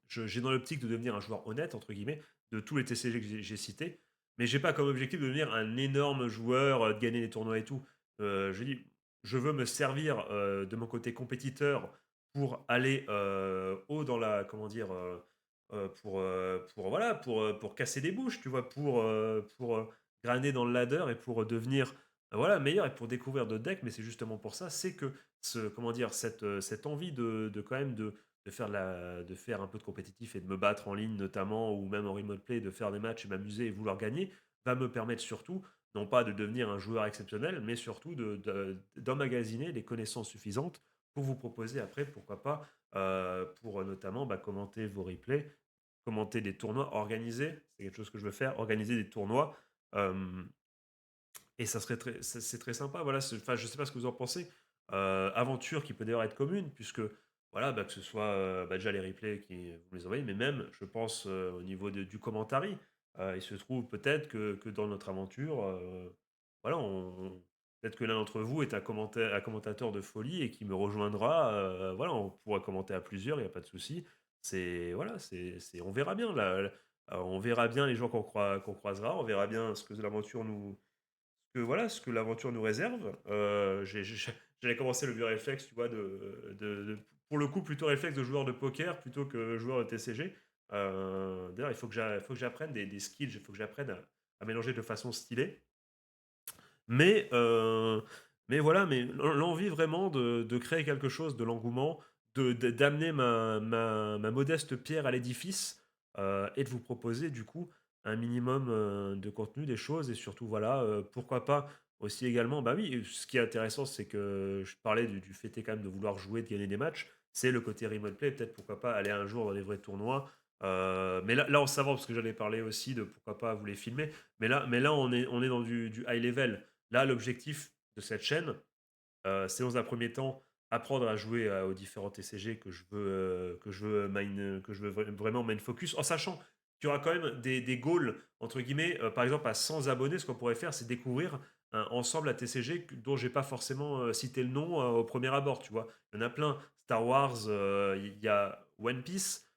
j'ai dans l'optique de devenir un joueur honnête, entre guillemets, de tous les TCG que j'ai cités, mais j'ai pas comme objectif de devenir un énorme joueur, de gagner des tournois et tout. Je dis, je veux me servir de mon côté compétiteur pour aller haut dans la, comment dire, voilà, pour casser des bouches, tu vois, pour graner dans le ladder et pour devenir voilà, meilleur et pour découvrir d'autres decks, mais c'est justement pour ça, c'est que comment dire, cette envie de quand même de faire un peu de compétitif et de me battre en ligne notamment, ou même en remote play, de faire des matchs et m'amuser et vouloir gagner, va me permettre surtout, non pas de devenir un joueur exceptionnel, mais surtout d'emmagasiner les connaissances suffisantes pour vous proposer après, pourquoi pas, pour notamment commenter vos replays, commenter des tournois, organiser, c'est quelque chose que je veux faire, organiser des tournois. euh, et ça serait c'est très sympa. Voilà, enfin, je sais pas ce que vous en pensez. Aventure qui peut d'ailleurs être commune, puisque voilà, que ce soit déjà les replays qui vous les envoyez, mais même, je pense, au niveau du commentary, il se trouve peut-être que dans notre aventure, voilà, peut-être que l'un d'entre vous est un commentateur de folie et qui me rejoindra. Voilà, on pourra commenter à plusieurs, il n'y a pas de souci. C'est voilà, on verra bien là. On verra bien les gens qu'on croisera, on verra bien ce que l'aventure voilà, ce que l'aventure nous réserve. J'allais commencer le vieux réflexe, tu vois, pour le coup, plutôt réflexe de joueur de poker plutôt que joueur de TCG. D'ailleurs, faut que j'apprenne des skills, il faut que j'apprenne à mélanger de façon stylée. Mais, voilà, mais l'envie vraiment de créer quelque chose, de l'engouement, d'amener ma modeste pierre à l'édifice et de vous proposer du coup un minimum de contenu, des choses et surtout voilà, pourquoi pas aussi également, bah oui, ce qui est intéressant c'est que je parlais du fait quand même de vouloir jouer, de gagner des matchs, c'est le côté remote play, peut-être pourquoi pas aller un jour dans les vrais tournois. Mais là, on s'avance parce que j'allais parler aussi de pourquoi pas vous les filmer. Mais là on est dans du high level. Là, l'objectif de cette chaîne, c'est dans un premier temps apprendre à jouer aux différents TCG que je veux vraiment main focus, en sachant qu'il y aura quand même des goals, entre guillemets, par exemple à 100 abonnés, ce qu'on pourrait faire, c'est découvrir ensemble un TCG dont j'ai pas forcément cité le nom au premier abord, tu vois. Il y en a plein. Star Wars, il y a One Piece,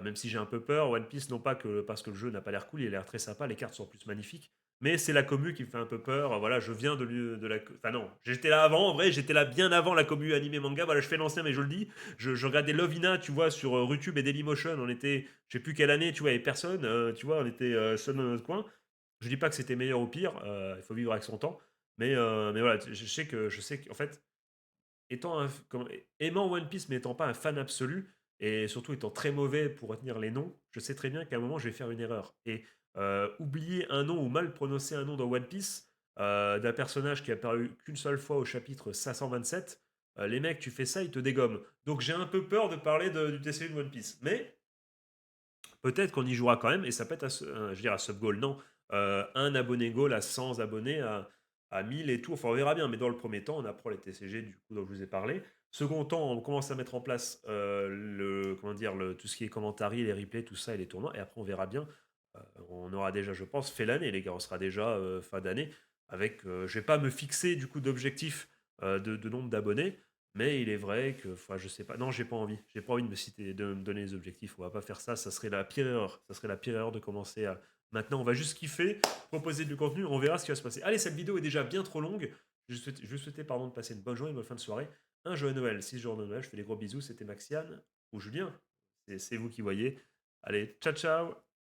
même si j'ai un peu peur. One Piece, non pas que parce que le jeu n'a pas l'air cool, il a l'air très sympa, les cartes sont plus magnifiques. Mais c'est la commu qui me fait un peu peur. Voilà, je viens de la. Enfin, non, j'étais là avant, en vrai, j'étais là bien avant la commu animé manga. Voilà, je fais l'ancien, mais je le dis. Je regardais Lovina, tu vois, sur Rutube et Dailymotion. On était, je sais plus quelle année, tu vois, il n'y avait personne. Tu vois, on était seuls dans notre coin. Je dis pas que c'était meilleur ou pire. Il faut vivre avec son temps. Mais voilà, je sais qu'en fait, aimant One Piece, mais étant pas un fan absolu, et surtout étant très mauvais pour retenir les noms, je sais très bien qu'à un moment, je vais faire une erreur. Et oublier un nom ou mal prononcer un nom dans One Piece d'un personnage qui a apparu qu'une seule fois au chapitre 527, les mecs, tu fais ça, ils te dégomment. Donc j'ai un peu peur de parler du TCU de One Piece. Mais peut-être qu'on y jouera quand même et ça peut être je veux dire à sub goal, non, un abonné goal à 100 abonnés, à 1000 et tout, enfin on verra bien, mais dans le premier temps, on apprend les TCG du coup dont je vous ai parlé. Second temps, on commence à mettre en place, le comment dire? Tout ce qui est commentary, les replays, tout ça et les tournois et après on verra bien. Heu, on aura déjà, je pense, fait l'année les gars, on sera déjà, fin d'année avec, je vais pas me fixer du coup d'objectif, de nombre d'abonnés, mais il est vrai que, enfin, je sais pas. Non, j'ai pas envie. J'ai pas envie de me donner des objectifs. On va pas faire ça. Ça serait la pire erreur. Ça serait la pire erreur de commencer à. Maintenant, on va juste kiffer, proposer du contenu. On verra ce qui va se passer. Allez, cette vidéo est déjà bien trop longue. Je souhaitais, pardon, de passer une bonne journée, une bonne fin de soirée. Un joyeux Noël, 6 jours de Noël. Je fais des gros bisous. C'était Maxiane ou Julien. C'est vous qui voyez. Allez, ciao, ciao.